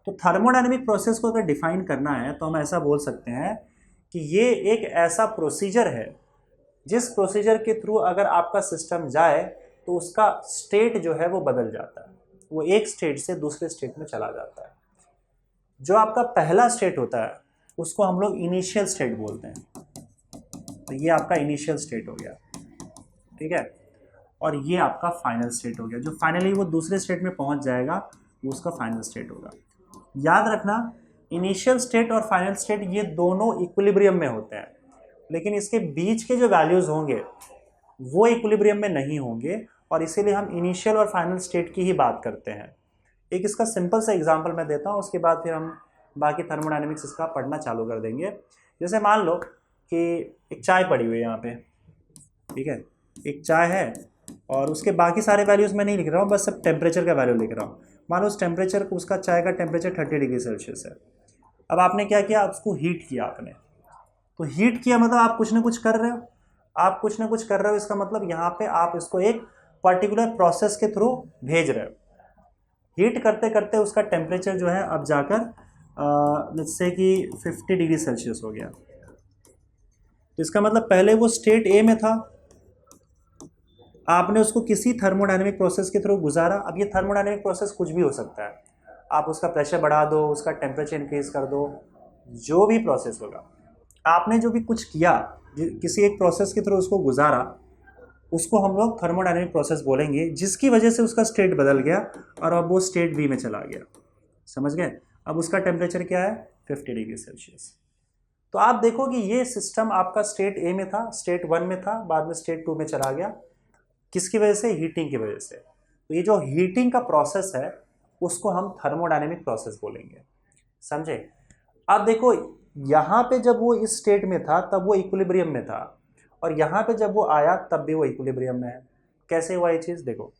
तो थर्मोडायनेमिक प्रोसेस को अगर डिफाइन करना है तो हम ऐसा बोल सकते हैं कि ये एक ऐसा प्रोसीजर है जिस प्रोसीजर के थ्रू अगर आपका सिस्टम जाए तो उसका स्टेट जो है वो बदल जाता है, वो एक स्टेट से दूसरे स्टेट में चला जाता है। जो आपका पहला स्टेट होता है उसको हम लोग इनिशियल स्टेट बोलते हैं। तो ये आपका इनिशियल स्टेट हो गया, ठीक है, और ये आपका फाइनल स्टेट हो गया। जो फाइनली वो दूसरे स्टेट में पहुंच जाएगा वो उसका फाइनल स्टेट होगा। याद रखना, इनिशियल स्टेट और फाइनल स्टेट ये दोनों इक्विलिब्रियम में होते हैं, लेकिन इसके बीच के जो वैल्यूज़ होंगे वो इक्विलिब्रियम में नहीं होंगे, और इसीलिए हम इनिशियल और फाइनल स्टेट की ही बात करते हैं। एक इसका सिंपल सा एग्जांपल मैं देता हूँ, उसके बाद फिर हम बाकी थर्मोडायनेमिक्स इसका पढ़ना चालू कर देंगे। जैसे मान लो कि एक चाय पड़ी हुई है यहाँ पे, ठीक है, एक चाय है, और उसके बाकी सारे वैल्यूज़ मैं नहीं लिख रहा हूँ, बस सब टेम्परेचर का वैल्यू लिख रहा हूँ। मान लो उस टेम्परेचर को, उसका चाय का टेम्परेचर 30 डिग्री सेल्सियस है। अब आपने क्या किया, उसको हीट किया आपने। तो हीट किया मतलब आप कुछ ना कुछ कर रहे हो, आप कुछ ना कुछ कर रहे हो, इसका मतलब यहाँ पे आप इसको एक पर्टिकुलर प्रोसेस के थ्रू भेज रहे हो। हीट करते करते उसका टेम्परेचर जो है अब जाकर लेट्स से कि 50 डिग्री सेल्सियस हो गया। तो इसका मतलब पहले वो स्टेट ए में था, आपने उसको किसी थर्मोडायनेमिक प्रोसेस के थ्रू गुजारा। अब ये थर्मोडायनेमिक प्रोसेस कुछ भी हो सकता है, आप उसका प्रेशर बढ़ा दो, उसका टेम्परेचर इंक्रीज कर दो, जो भी प्रोसेस होगा, आपने जो भी कुछ किया, किसी एक प्रोसेस के थ्रू उसको गुजारा, उसको हम लोग थर्मोडायनेमिक प्रोसेस बोलेंगे, जिसकी वजह से उसका स्टेट बदल गया और अब वो स्टेट बी में चला गया। समझ गए? अब उसका टेम्परेचर क्या है, 50 डिग्री सेल्सियस। तो आप देखो कि ये सिस्टम आपका स्टेट ए में था, स्टेट 1 में था, बाद में स्टेट 2 में चला गया। किसकी वजह से? हीटिंग की वजह से। तो ये जो हीटिंग का प्रोसेस है उसको हम थर्मोडायनेमिक प्रोसेस बोलेंगे। समझे? अब देखो, यहाँ पे जब वो इस स्टेट में था तब वो इक्विलिब्रियम में था, और यहाँ पे जब वो आया तब भी वो इक्विलिब्रियम में है। कैसे हुआ ये चीज़? देखो,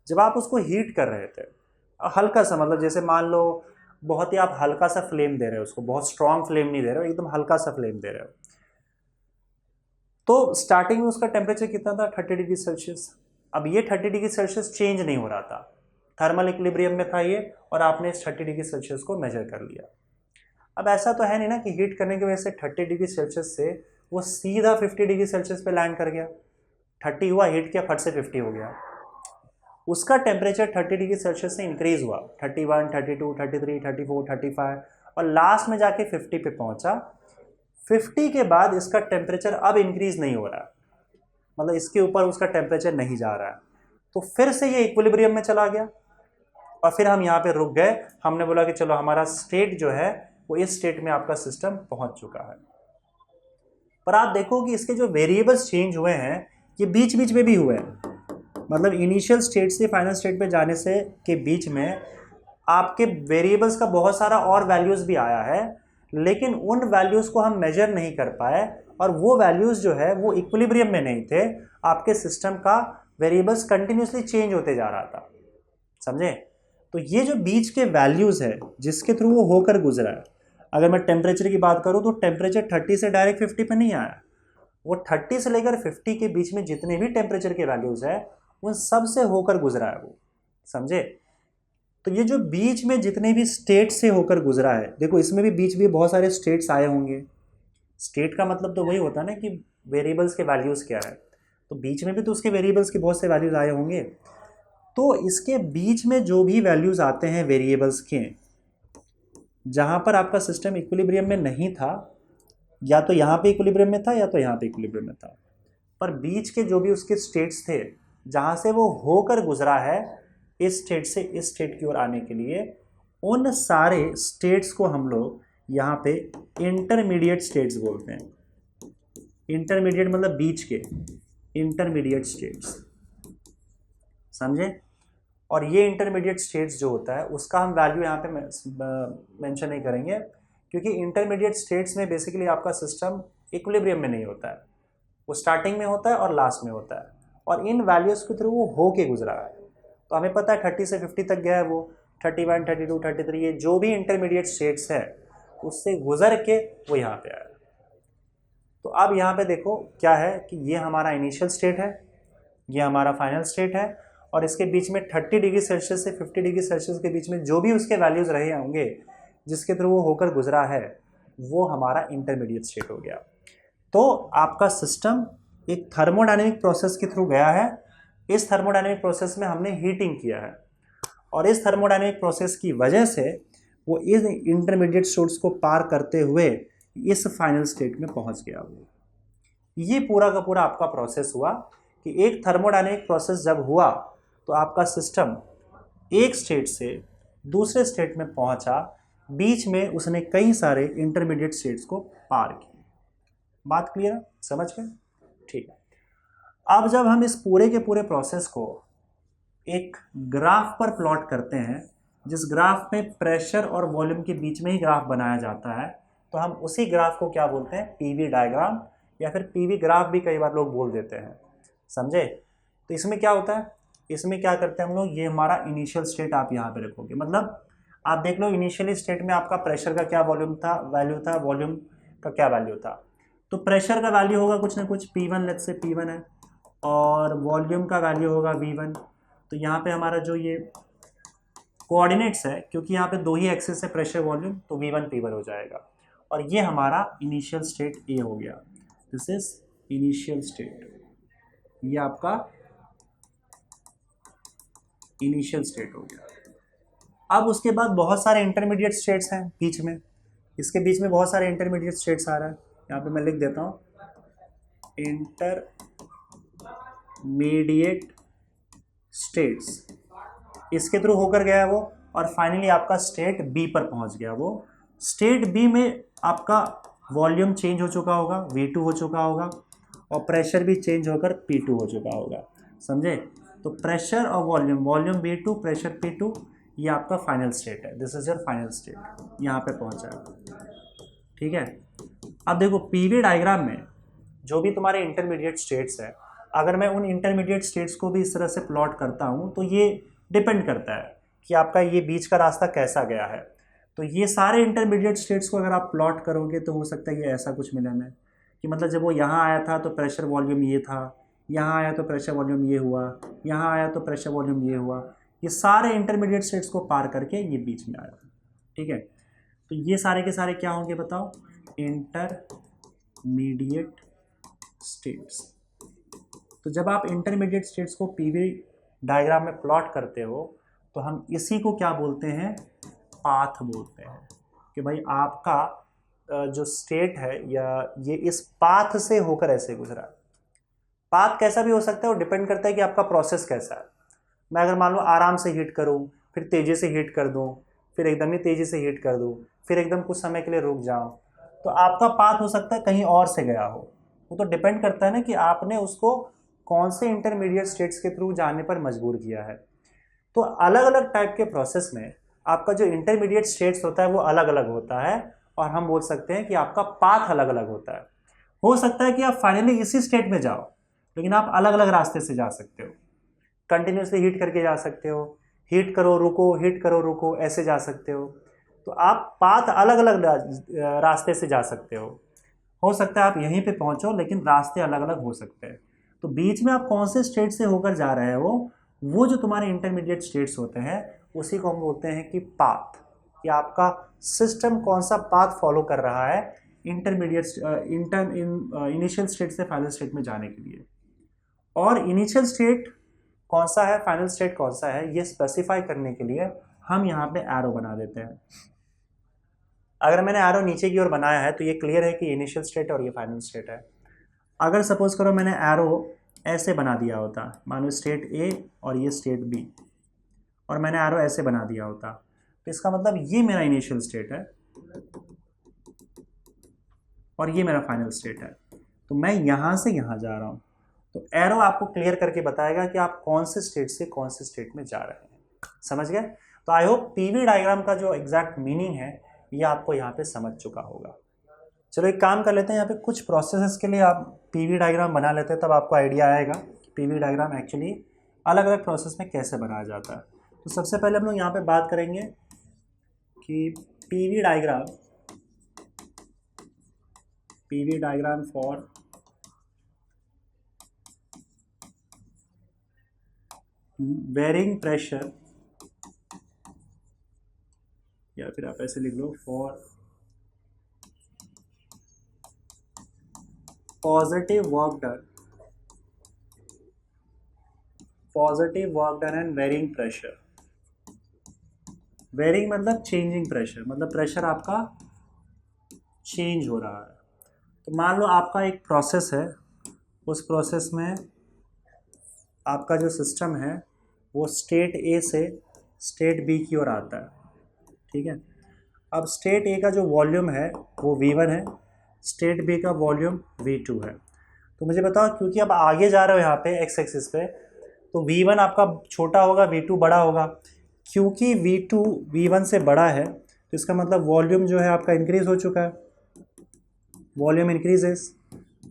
जब आप उसको हीट कर रहे थे, हल्का सा, मतलब जैसे मान लो बहुत ही आप हल्का सा फ्लेम दे रहे हो उसको, बहुत स्ट्रांग फ्लेम नहीं दे रहे हो, एकदम हल्का सा फ्लेम दे रहे हो, तो स्टार्टिंग में उसका टेम्परेचर कितना था, 30 डिग्री सेल्सियस। अब ये 30 डिग्री सेल्सियस चेंज नहीं हो रहा था, थर्मल इक्विलिब्रियम में था ये, और आपने इस 30 डिग्री सेल्सियस को मेजर कर लिया। अब ऐसा तो है नहीं ना कि हीट करने की वजह से 30 डिग्री सेल्सियस से वो सीधा 50 डिग्री सेल्सियस पे लैंड कर गया। 30 हुआ, हीट किया, फट से 50 हो गया। उसका टेम्परेचर 30 डिग्री सेल्सियस से इंक्रीज हुआ, 31, 32, 33, 34, 35, और लास्ट में जाके 50 पे पहुंचा। 50 के बाद इसका टेम्परेचर अब इंक्रीज नहीं हो रहा है, मतलब इसके ऊपर उसका टेम्परेचर नहीं जा रहा है, तो फिर से ये इक्विलिब्रियम में चला गया, और फिर हम यहाँ पे रुक गए। हमने बोला कि चलो हमारा स्टेट जो है वो इस स्टेट में आपका सिस्टम पहुंच चुका है। पर आप देखो कि इसके जो वेरिएबल्स चेंज हुए हैं ये बीच बीच में भी हुए हैं। मतलब इनिशियल स्टेट से फाइनल स्टेट पे जाने से के बीच में आपके वेरिएबल्स का बहुत सारा और वैल्यूज़ भी आया है, लेकिन उन वैल्यूज़ को हम मेजर नहीं कर पाए और वो वैल्यूज़ जो है वो इक्विलिब्रियम में नहीं थे। आपके सिस्टम का वेरिएबल्स कंटिन्यूसली चेंज होते जा रहा था, समझे? तो ये जो बीच के वैल्यूज़ है जिसके थ्रू वो होकर गुजरा है, अगर मैं टेम्परेचर की बात करूँ तो टेम्परेचर 30 से डायरेक्ट 50 पे नहीं आया, वो 30 से लेकर 50 के बीच में जितने भी टेम्परेचर के वैल्यूज़ है उन सब से होकर गुजरा है वो, समझे? तो ये जो बीच में जितने भी स्टेट से होकर गुजरा है, देखो इसमें भी बीच में बहुत सारे स्टेट्स आए होंगे। स्टेट का मतलब तो वही होता है ना कि वेरिएबल्स के वैल्यूज़ क्या है, तो बीच में भी तो उसके वेरिएबल्स के बहुत से वैल्यूज़ आए होंगे। तो इसके बीच में जो भी वैल्यूज़ आते हैं वेरिएबल्स के, जहाँ पर आपका सिस्टम इक्विलिब्रियम में नहीं था, या तो यहाँ पे इक्विलिब्रियम में था या तो यहाँ पे इक्विलिब्रियम में था, पर बीच के जो भी उसके स्टेट्स थे जहाँ से वो होकर गुजरा है इस स्टेट से इस स्टेट की ओर आने के लिए, उन सारे स्टेट्स को हम लोग यहाँ पे इंटरमीडिएट स्टेट्स बोलते हैं। इंटरमीडिएट मतलब बीच के, इंटरमीडिएट स्टेट्स, समझे? और ये इंटरमीडिएट स्टेट्स जो होता है उसका हम वैल्यू यहाँ पे मेंशन नहीं करेंगे, क्योंकि इंटरमीडिएट स्टेट्स में बेसिकली आपका सिस्टम इक्विलिब्रियम में नहीं होता है, वो स्टार्टिंग में होता है और लास्ट में होता है, और इन वैल्यूज़ के थ्रू वो हो के गुजरा है। तो हमें पता है 30 से 50 तक गया है वो, 31, 32, 33, ये जो भी इंटरमीडिएट स्टेट्स है उससे गुजर के वो यहाँ पे आया। तो अब यहाँ पे देखो क्या है कि ये हमारा इनिशियल स्टेट है, ये हमारा फाइनल स्टेट है, और इसके बीच में 30 डिग्री सेल्सियस से 50 डिग्री सेल्सियस के बीच में जो भी उसके वैल्यूज़ रहे होंगे जिसके थ्रू वो होकर गुजरा है वो हमारा इंटरमीडिएट स्टेट हो गया। तो आपका सिस्टम एक थर्मोडायनेमिक प्रोसेस के थ्रू गया है। इस थर्मोडायनेमिक प्रोसेस में हमने हीटिंग किया है, और इस थर्मोडायनेमिक प्रोसेस की वजह से वो इस इंटरमीडिएट स्टेट्स को पार करते हुए इस फाइनल स्टेट में पहुंच गया। ये पूरा का पूरा आपका प्रोसेस हुआ कि एक थर्मोडायनेमिक प्रोसेस जब हुआ तो आपका सिस्टम एक स्टेट से दूसरे स्टेट में पहुंचा, बीच में उसने कई सारे इंटरमीडिएट स्टेट्स को पार किए। बात क्लियर है, समझ गए? ठीक है। अब जब हम इस पूरे के पूरे प्रोसेस को एक ग्राफ पर प्लॉट करते हैं, जिस ग्राफ में प्रेशर और वॉल्यूम के बीच में ही ग्राफ बनाया जाता है, तो हम उसी ग्राफ को क्या बोलते हैं? पीवी डायग्राम, या फिर पीवी ग्राफ भी कई बार लोग बोल देते हैं, समझे? तो इसमें क्या होता है, इसमें क्या करते हैं हम लोग, ये हमारा इनिशियल स्टेट आप यहाँ पे रखोगे, मतलब आप देख लो इनिशियली स्टेट में आपका प्रेशर का क्या वॉल्यूम था, वैल्यू था, वॉल्यूम का क्या वैल्यू था। तो प्रेशर का वैल्यू होगा कुछ ना कुछ P1, लेट्स से P1 है, और वॉल्यूम का वैल्यू होगा V1। तो यहाँ पे हमारा जो ये कोऑर्डिनेट्स है, क्योंकि यहाँ पे दो ही एक्सिस है प्रेशर वॉल्यूम, तो V1 P1 हो जाएगा, और ये हमारा इनिशियल स्टेट A हो गया। दिस इज इनिशियल स्टेट, ये आपका इनिशियल स्टेट हो गया। अब उसके बाद बहुत सारे इंटरमीडिएट स्टेट्स हैं बीच में, इसके बीच में बहुत सारे इंटरमीडिएट स्टेट्स आ रहा है, यहाँ पे मैं लिख देता हूँ इंटरमीडिएट स्टेट्स, इसके थ्रू होकर गया है वो, और फाइनली आपका स्टेट बी पर पहुंच गया। वो स्टेट बी में आपका वॉल्यूम चेंज हो चुका होगा, V2 हो चुका होगा, और प्रेशर भी चेंज होकर P2 हो चुका होगा, समझे? तो प्रेशर और volume, volume V2, pressure P2, ये आपका फाइनल स्टेट है। This is your final state, यहाँ पे पहुँचा है, ठीक है। अब देखो पीवी डायग्राम में जो भी तुम्हारे इंटरमीडिएट स्टेट्स है, अगर मैं उन इंटरमीडिएट स्टेट्स को भी इस तरह से प्लॉट करता हूँ तो ये डिपेंड करता है कि आपका ये बीच का रास्ता कैसा गया है। तो ये सारे इंटरमीडिएट स्टेट्स को अगर आप प्लॉट करोगे तो हो सकता है ये ऐसा कुछ मिले हमें कि मतलब जब वो यहाँ आया था तो प्रेशर वॉल्यूम ये था, यहाँ आया तो प्रेशर वॉल्यूम ये हुआ, यहाँ आया तो प्रेशर वॉल्यूम ये हुआ, ये सारे इंटरमीडिएट स्टेट्स को पार करके ये बीच में आया, ठीक है। तो ये सारे के सारे क्या होंगे बताओ? Intermediate states. तो जब आप इंटरमीडिएट स्टेट्स को पीवी डायग्राम में प्लॉट करते हो तो हम इसी को क्या बोलते हैं? पाथ बोलते हैं, कि भाई आपका जो स्टेट है या ये इस पाथ से होकर ऐसे गुजरा। पाथ कैसा भी हो सकता है, वो डिपेंड करता है कि आपका प्रोसेस कैसा है। मैं अगर मान लो आराम से हीट करूँ, फिर तेज़ी से हीट कर दूँ, फिर एकदम ही तेज़ी से हीट कर दूँ, फिर एकदम कुछ समय के लिए रुक जाऊँ, तो आपका पाथ हो सकता है कहीं और से गया हो। वो तो डिपेंड करता है ना कि आपने उसको कौन से इंटरमीडिएट स्टेट्स के थ्रू जाने पर मजबूर किया है। तो अलग अलग टाइप के प्रोसेस में आपका जो इंटरमीडिएट स्टेट्स होता है वो अलग अलग होता है, और हम बोल सकते हैं कि आपका पाथ अलग अलग होता है। हो सकता है कि आप फाइनली इसी स्टेट में जाओ, लेकिन आप अलग अलग रास्ते से जा सकते हो। कंटिन्यूसली हीट करके जा सकते हो, हीट करो रुको, हीट करो रुको, ऐसे जा सकते हो। तो आप पाथ अलग अलग रास्ते से जा सकते हो सकता है आप यहीं पे पहुंचो, लेकिन रास्ते अलग अलग हो सकते हैं। तो बीच में आप कौन से स्टेट से होकर जा रहे हो, वो जो तुम्हारे इंटरमीडिएट स्टेट्स होते हैं, उसी को हम बोलते हैं कि पाथ, कि आपका सिस्टम कौन सा पाथ फॉलो कर रहा है इनिशियल स्टेट से फाइनल स्टेट में जाने के लिए। और इनिशियल स्टेट कौन सा है, फाइनल स्टेट कौन सा है, ये स्पेसिफाई करने के लिए हम यहाँ पे एरो बना देते हैं। अगर मैंने एरो नीचे की ओर बनाया है तो ये क्लियर है कि इनिशियल स्टेट और ये फाइनल स्टेट है। अगर सपोज करो मैंने एरो ऐसे बना दिया होता, मानो स्टेट ए और ये स्टेट बी, और मैंने एरो ऐसे बना दिया होता, तो इसका मतलब ये मेरा इनिशियल स्टेट है और ये मेरा फाइनल स्टेट है। तो मैं यहाँ से यहाँ जा रहा हूँ, तो एरो आपको क्लियर करके बताएगा कि आप कौन से स्टेट से कौन से स्टेट में जा रहे हैं। समझ गए? तो आई होप पीवी डायग्राम का जो एग्जैक्ट मीनिंग है ये आपको यहाँ पे समझ चुका होगा। चलो एक काम कर लेते हैं, यहाँ पे कुछ प्रोसेसेस के लिए आप पीवी डायग्राम बना लेते हैं, तब आपको आइडिया आएगा कि पीवी डायग्राम एक्चुअली अलग अलग प्रोसेस में कैसे बनाया जाता है। तो सबसे पहले हम लोग यहाँ पे बात करेंगे कि PV diagram for varying pressure, या फिर आप ऐसे लिख लो for positive work done and varying pressure. Varying मतलब चेंजिंग प्रेशर, मतलब प्रेशर आपका चेंज हो रहा है। तो मान लो आपका एक प्रोसेस है, उस प्रोसेस में आपका जो सिस्टम है वो स्टेट ए से स्टेट बी की ओर आता है, ठीक है। अब स्टेट ए का जो वॉल्यूम है वो V1 है, स्टेट बी का वॉल्यूम V2 है। तो मुझे बताओ, क्योंकि अब आगे जा रहे हो यहाँ पे एक्स एक्सिस पे, तो V1 आपका छोटा होगा, V2 बड़ा होगा। क्योंकि V2 V1 से बड़ा है तो इसका मतलब वॉल्यूम जो है आपका इंक्रीज हो चुका है, वॉल्यूम इंक्रीजेस।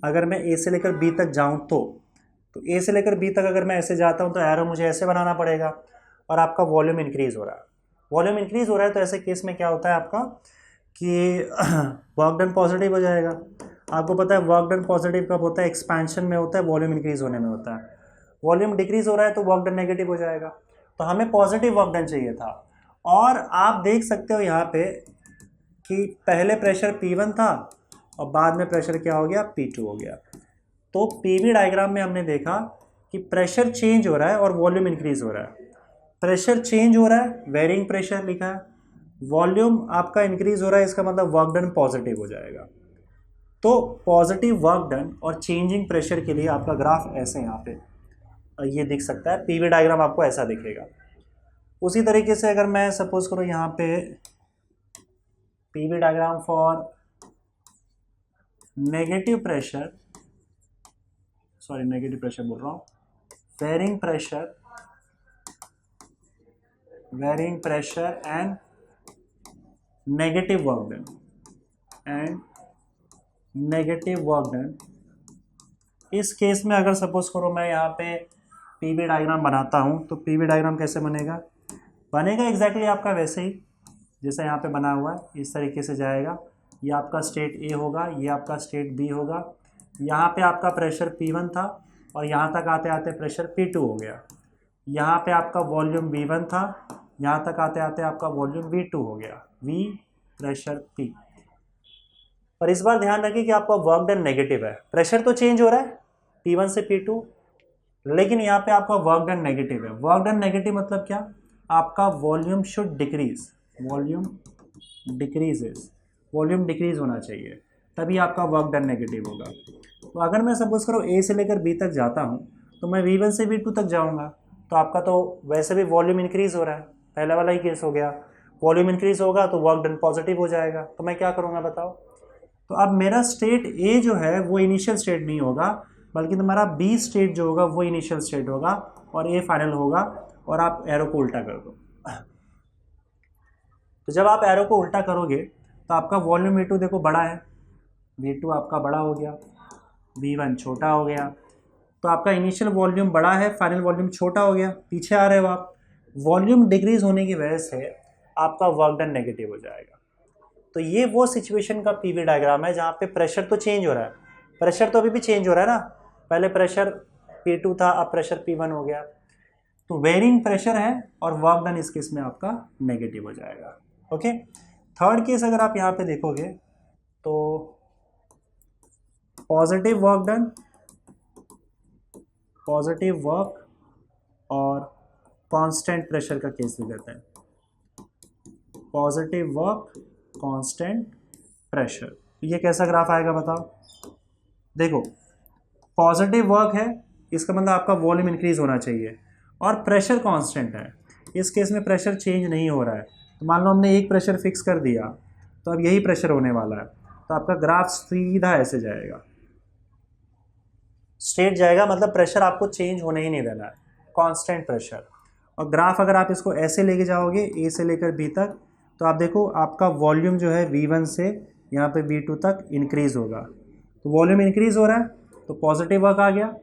अगर मैं ए से लेकर बी तक जाऊँ तो ए से लेकर बी तक अगर मैं ऐसे जाता हूँ तो एरो मुझे ऐसे बनाना पड़ेगा, और आपका वॉल्यूम इंक्रीज हो रहा है। वॉल्यूम इंक्रीज हो रहा है तो ऐसे केस में क्या होता है आपका कि वर्क डन पॉजिटिव हो जाएगा। आपको पता है वर्क डन पॉजिटिव कब होता है, एक्सपेंशन में होता है, वॉल्यूम इंक्रीज होने में होता है। वॉल्यूम डिक्रीज हो रहा है तो वर्क डन नेगेटिव हो जाएगा। तो हमें पॉजिटिव वर्क डन चाहिए था। और आप देख सकते हो यहाँ पे कि पहले प्रेशर P1 था और बाद में प्रेशर क्या हो गया, P2 हो गया। तो पीवी डायग्राम में हमने देखा कि प्रेशर चेंज हो रहा है और वॉल्यूम इंक्रीज हो रहा है। प्रेशर चेंज हो रहा है, वेरिंग प्रेशर लिखा है, वॉल्यूम आपका इंक्रीज हो रहा है, इसका मतलब वर्क डन पॉजिटिव हो जाएगा। तो पॉजिटिव वर्क डन और चेंजिंग प्रेशर के लिए आपका ग्राफ ऐसे यहाँ पे ये दिख सकता है, पीवी डायग्राम आपको ऐसा दिखेगा। उसी तरीके से अगर मैं सपोज करो यहाँ पे PV diagram for negative pressure बोल रहा हूँ, varying pressure and negative work done, इस केस में अगर सपोज करो मैं यहाँ पे पीवी डायग्राम बनाता हूँ तो पीवी डायग्राम कैसे बनेगा एग्जैक्टली आपका वैसे ही जैसा यहाँ पे बना हुआ है, इस तरीके से जाएगा। ये आपका स्टेट ए होगा, ये आपका स्टेट बी होगा। यहाँ पे आपका प्रेशर P1 था और यहाँ तक आते आते प्रेशर P2 हो गया। यहाँ पे आपका वॉल्यूम V1 था, यहाँ तक आते आते आपका वॉल्यूम V2 हो गया, V प्रेशर P। पर इस बार ध्यान रखिए कि आपका वर्क डन नेगेटिव है। प्रेशर तो चेंज हो रहा है P1 से P2, लेकिन यहाँ पे आपका वर्क डन नेगेटिव है। वर्क डन नेगेटिव मतलब क्या, आपका volume should decrease, volume decrease होना चाहिए, तभी आपका वर्क डन नेगेटिव होगा। तो अगर मैं सपोज करो ए से लेकर बी तक जाता हूँ तो मैं V1 से V2 तक जाऊँगा, तो आपका तो वैसे भी वॉल्यूम इंक्रीज हो रहा है, पहला वाला ही केस हो गया। वॉल्यूम इंक्रीज होगा तो वर्क डन पॉजिटिव हो जाएगा। तो मैं क्या करूँगा बताओ, तो अब मेरा स्टेट ए जो है वो इनिशियल स्टेट नहीं होगा, बल्कि तुम्हारा बी स्टेट जो होगा वो इनिशियल स्टेट होगा और ए फाइनल होगा, और आप एरो को उल्टा कर दो। तो जब आप एरो को उल्टा करोगे तो आपका वॉल्यूम V2 देखो बड़ा है, V2 आपका बड़ा हो गया, V1 छोटा हो गया, तो आपका इनिशियल वॉल्यूम बड़ा है, फाइनल वॉल्यूम छोटा हो गया। पीछे आ रहे हो आप, वॉल्यूम डिक्रीज होने की वजह से आपका वर्क डन नेगेटिव हो जाएगा। तो ये वो सिचुएशन का पीवी डायग्राम है जहाँ पे प्रेशर तो चेंज हो रहा है, प्रेशर तो अभी भी चेंज हो रहा है ना, पहले प्रेशर P2 था, अब प्रेशर P1 हो गया, तो वेरिंग प्रेशर है और वर्क डन इस केस में आपका नेगेटिव हो जाएगा। ओके, थर्ड केस अगर आप यहाँ पे देखोगे तो positive work done, positive work और कांस्टेंट प्रेशर का केस भी लेते हैं। पॉजिटिव वर्क, कांस्टेंट प्रेशर, ये कैसा ग्राफ आएगा बताओ। देखो पॉजिटिव वर्क है, इसका मतलब आपका वॉल्यूम इंक्रीज होना चाहिए, और प्रेशर कांस्टेंट है, इस केस में प्रेशर चेंज नहीं हो रहा है। तो मान लो हमने एक प्रेशर फिक्स कर दिया, तो अब यही प्रेशर होने वाला है, तो आपका ग्राफ सीधा ऐसे जाएगा, स्ट्रेट जाएगा, मतलब प्रेशर आपको चेंज होने ही नहीं देना है, कांस्टेंट प्रेशर। और ग्राफ अगर आप इसको ऐसे लेके जाओगे ए से लेकर बी तक, तो आप देखो आपका वॉल्यूम जो है V1 से यहाँ पे V2 तक इंक्रीज होगा, तो वॉल्यूम इंक्रीज हो रहा है तो पॉजिटिव वर्क आ गया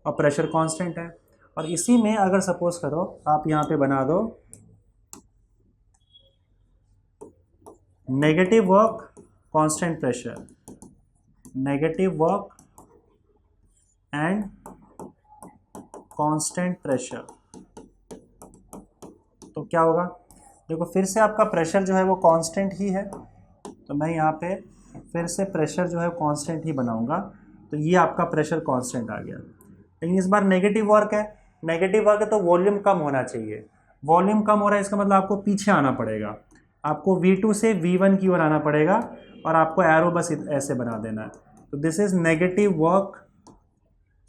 और प्रेशर कांस्टेंट है। और इसी में अगर सपोज करो आप यहाँ पे बना दो negative work constant pressure, negative work and constant pressure, तो क्या होगा। देखो फिर से आपका प्रेशर जो है वो कांस्टेंट ही है, तो मैं यहाँ पे फिर से प्रेशर जो है कांस्टेंट ही बनाऊंगा, तो ये आपका प्रेशर कांस्टेंट आ गया। लेकिन इस बार नेगेटिव वर्क है, नेगेटिव वर्क है तो वॉल्यूम कम होना चाहिए, वॉल्यूम कम हो रहा है, इसका मतलब आपको पीछे आना पड़ेगा, आपको V2 से V1 की ओर आना पड़ेगा, और आपको एरो बस ऐसे बना देना है। तो this is negative work,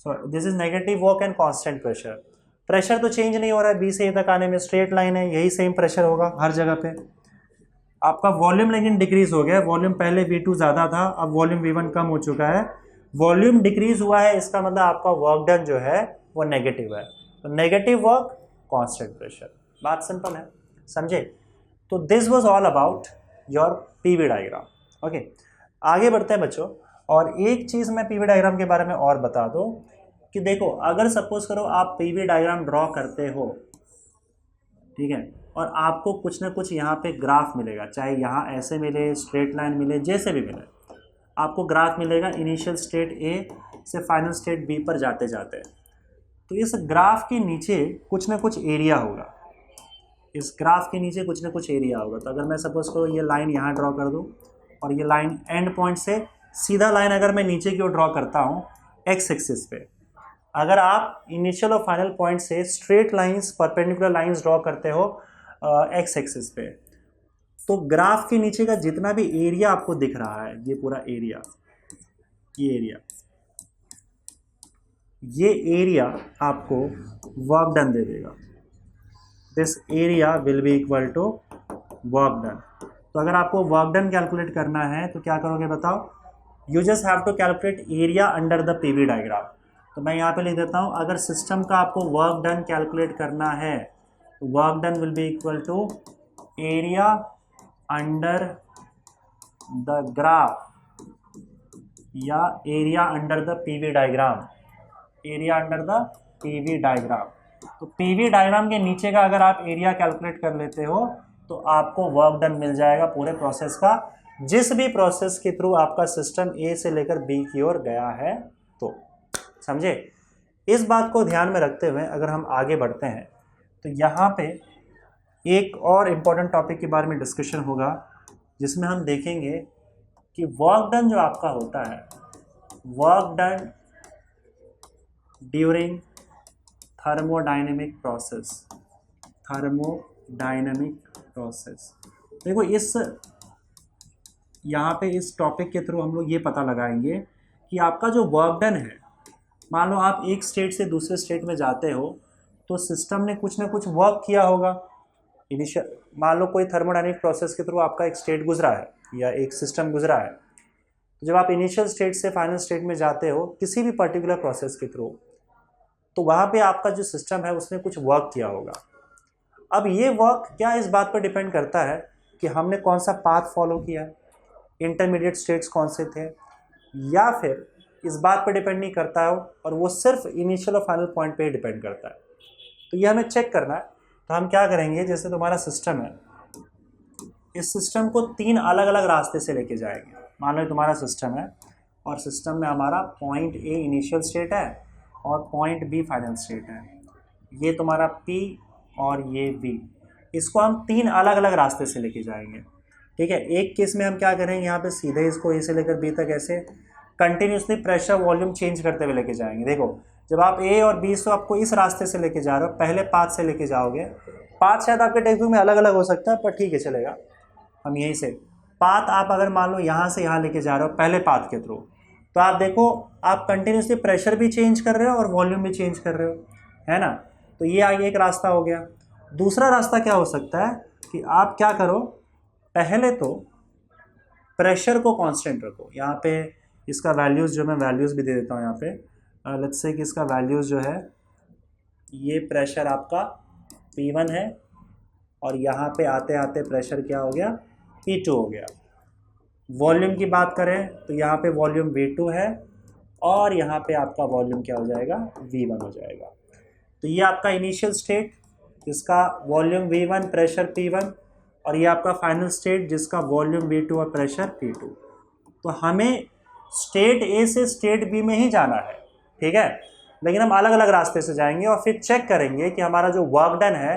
sorry this is negative work and constant pressure. Pressure तो चेंज नहीं हो रहा है, बी से ए तक आने में स्ट्रेट लाइन है, यही सेम प्रेशर होगा हर जगह पे। आपका वॉल्यूम लेकिन डिक्रीज हो गया, वॉल्यूम पहले V2 ज़्यादा था, अब वॉल्यूम V1 कम हो चुका है, वॉल्यूम डिक्रीज हुआ है, इसका मतलब आपका वर्क डन जो है वो नेगेटिव है, तो नेगेटिव वर्क कांस्टेंट प्रेशर। बात सिंपल है, समझे। तो this was all about your PV diagram. Okay, आगे बढ़ते हैं बच्चों, और एक चीज़ मैं पीवी डायग्राम के बारे में और बता दूं कि देखो अगर सपोज करो आप पीवी डायग्राम ड्रॉ करते हो, ठीक है, और आपको कुछ ना कुछ यहाँ पे ग्राफ मिलेगा, चाहे यहाँ ऐसे मिले, स्ट्रेट लाइन मिले, जैसे भी मिले, आपको ग्राफ मिलेगा इनिशियल स्टेट ए से फाइनल स्टेट बी पर जाते जाते। तो इस ग्राफ के नीचे कुछ ना कुछ एरिया होगा, इस ग्राफ के नीचे कुछ ना कुछ एरिया होगा। तो अगर मैं सपोज करो ये लाइन यहाँ ड्रॉ कर दूँ, और ये लाइन एंड पॉइंट से सीधा लाइन अगर मैं नीचे की ओर ड्रॉ करता हूँ एक्स एक्सिस पे, अगर आप इनिशियल और फाइनल पॉइंट से straight lines, perpendicular lines draw करते हो एक्स एक्सिस पे, तो ग्राफ के नीचे का जितना भी एरिया आपको दिख रहा है, ये पूरा एरिया, ये एरिया आपको वर्क डन दे देगा। This area will be equal to work done. तो अगर आपको वर्क डन कैलकुलेट करना है तो क्या करोगे बताओ, you just have to calculate area under the PV diagram. तो मैं यहाँ पे लिख देता हूँ, अगर सिस्टम का आपको वर्क डन कैलकुलेट करना है तो work done will be equal to area under the graph या area under the PV diagram, area under the PV diagram. तो पीवी डायग्राम के नीचे का अगर आप एरिया कैलकुलेट कर लेते हो तो आपको वर्क डन मिल जाएगा पूरे प्रोसेस का, जिस भी प्रोसेस के थ्रू आपका सिस्टम ए से लेकर बी की ओर गया है। तो समझे। इस बात को ध्यान में रखते हुए अगर हम आगे बढ़ते हैं तो यहाँ पे एक और इम्पॉर्टेंट टॉपिक के बारे में डिस्कशन होगा, जिसमें हम देखेंगे कि वर्क डन जो आपका होता है, work done during thermodynamic process, thermodynamic process. देखो इस यहाँ पे इस टॉपिक के थ्रू हम लोग ये पता लगाएंगे कि आपका जो वर्क डन है, मान लो आप एक स्टेट से दूसरे स्टेट में जाते हो तो सिस्टम ने कुछ ना कुछ वर्क किया होगा इनिशियल। मान लो कोई थर्मोडायनेमिक प्रोसेस के थ्रू आपका एक स्टेट गुजरा है या एक सिस्टम गुजरा है, जब आप इनिशियल स्टेट से फाइनल स्टेट में जाते हो किसी भी पर्टिकुलर प्रोसेस के थ्रू, तो वहाँ पे आपका जो सिस्टम है उसने कुछ वर्क किया होगा। अब ये वर्क क्या इस बात पर डिपेंड करता है कि हमने कौन सा पाथ फॉलो किया, इंटरमीडिएट स्टेट्स कौन से थे, या फिर इस बात पर डिपेंड नहीं करता है और वो सिर्फ इनिशियल और फाइनल पॉइंट पे ही डिपेंड करता है। तो ये हमें चेक करना है। तो हम क्या करेंगे, जैसे तुम्हारा सिस्टम है, इस सिस्टम को 3 अलग अलग रास्ते से लेके जाएंगे। मान लो तुम्हारा सिस्टम है और सिस्टम में हमारा पॉइंट ए इनिशियल स्टेट है और पॉइंट बी फाइनल स्टेट है। ये तुम्हारा पी और ये वी, इसको हम 3 अलग अलग रास्ते से लेके जाएंगे। ठीक है, एक केस में हम क्या करेंगे, यहाँ पे सीधे इसको ए से लेकर बी तक ऐसे कंटिन्यूसली प्रेशर वॉल्यूम चेंज करते हुए लेके जाएंगे। देखो, जब आप ए और बी से आपको इस रास्ते से लेके जा रहे हो, पहले पाथ से लेके जाओगे। पाथ शायद आपके टेक्स्ट बुक में अलग अलग हो सकता है, पर ठीक है चलेगा, हम यहीं से पाथ आप अगर मान लो यहाँ से यहाँ लेके जा रहे हो पहले पाथ के थ्रू, तो आप देखो आप कंटिन्यूसली प्रेशर भी चेंज कर रहे हो और वॉल्यूम भी चेंज कर रहे हो, है ना। तो ये आगे एक रास्ता हो गया। दूसरा रास्ता क्या हो सकता है कि आप क्या करो, पहले तो प्रेशर को कांस्टेंट रखो। यहाँ पे इसका वैल्यूज़ जो मैं वैल्यूज़ भी दे देता हूँ यहाँ पे, लेट्स से कि इसका वैल्यूज़ जो है, ये प्रेशर आपका P1 है और यहाँ पे आते आते प्रेशर क्या हो गया, P2 हो गया। वॉल्यूम की बात करें तो यहाँ पे वॉल्यूम V2 है और यहाँ पे आपका वॉल्यूम क्या हो जाएगा, V1 हो जाएगा। तो ये आपका इनिशियल स्टेट जिसका वॉल्यूम V1 प्रेशर P1, और ये आपका फाइनल स्टेट जिसका वॉल्यूम V2 और प्रेशर P2। तो हमें स्टेट ए से स्टेट बी में ही जाना है, ठीक है, लेकिन हम अलग अलग रास्ते से जाएंगे और फिर चेक करेंगे कि हमारा जो वर्क डन है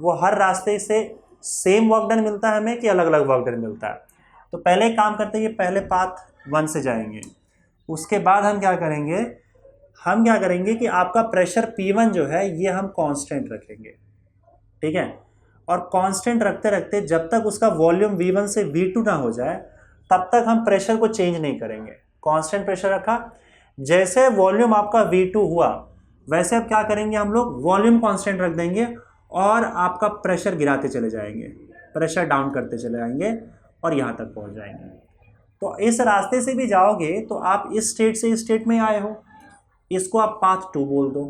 वो हर रास्ते से सेम वर्क डन मिलता है हमें कि अलग अलग वर्क डन मिलता है। तो पहले एक काम करते हैं, पहले पाथ 1 से जाएंगे। उसके बाद हम क्या करेंगे कि आपका प्रेशर P1 जो है ये हम कांस्टेंट रखेंगे, ठीक है, और कांस्टेंट रखते रखते जब तक उसका वॉल्यूम V1 से V2 ना हो जाए तब तक हम प्रेशर को चेंज नहीं करेंगे। कांस्टेंट प्रेशर रखा, जैसे वॉल्यूम आपका V2 हुआ वैसे अब क्या करेंगे, हम लोग वॉल्यूम कांस्टेंट रख देंगे और आपका प्रेशर गिराते चले जाएंगे, प्रेशर डाउन करते चले जाएंगे और यहाँ तक पहुँच जाएंगे। तो इस रास्ते से भी जाओगे तो आप इस स्टेट से इस स्टेट में आए हो, इसको आप पाथ 2 बोल दो।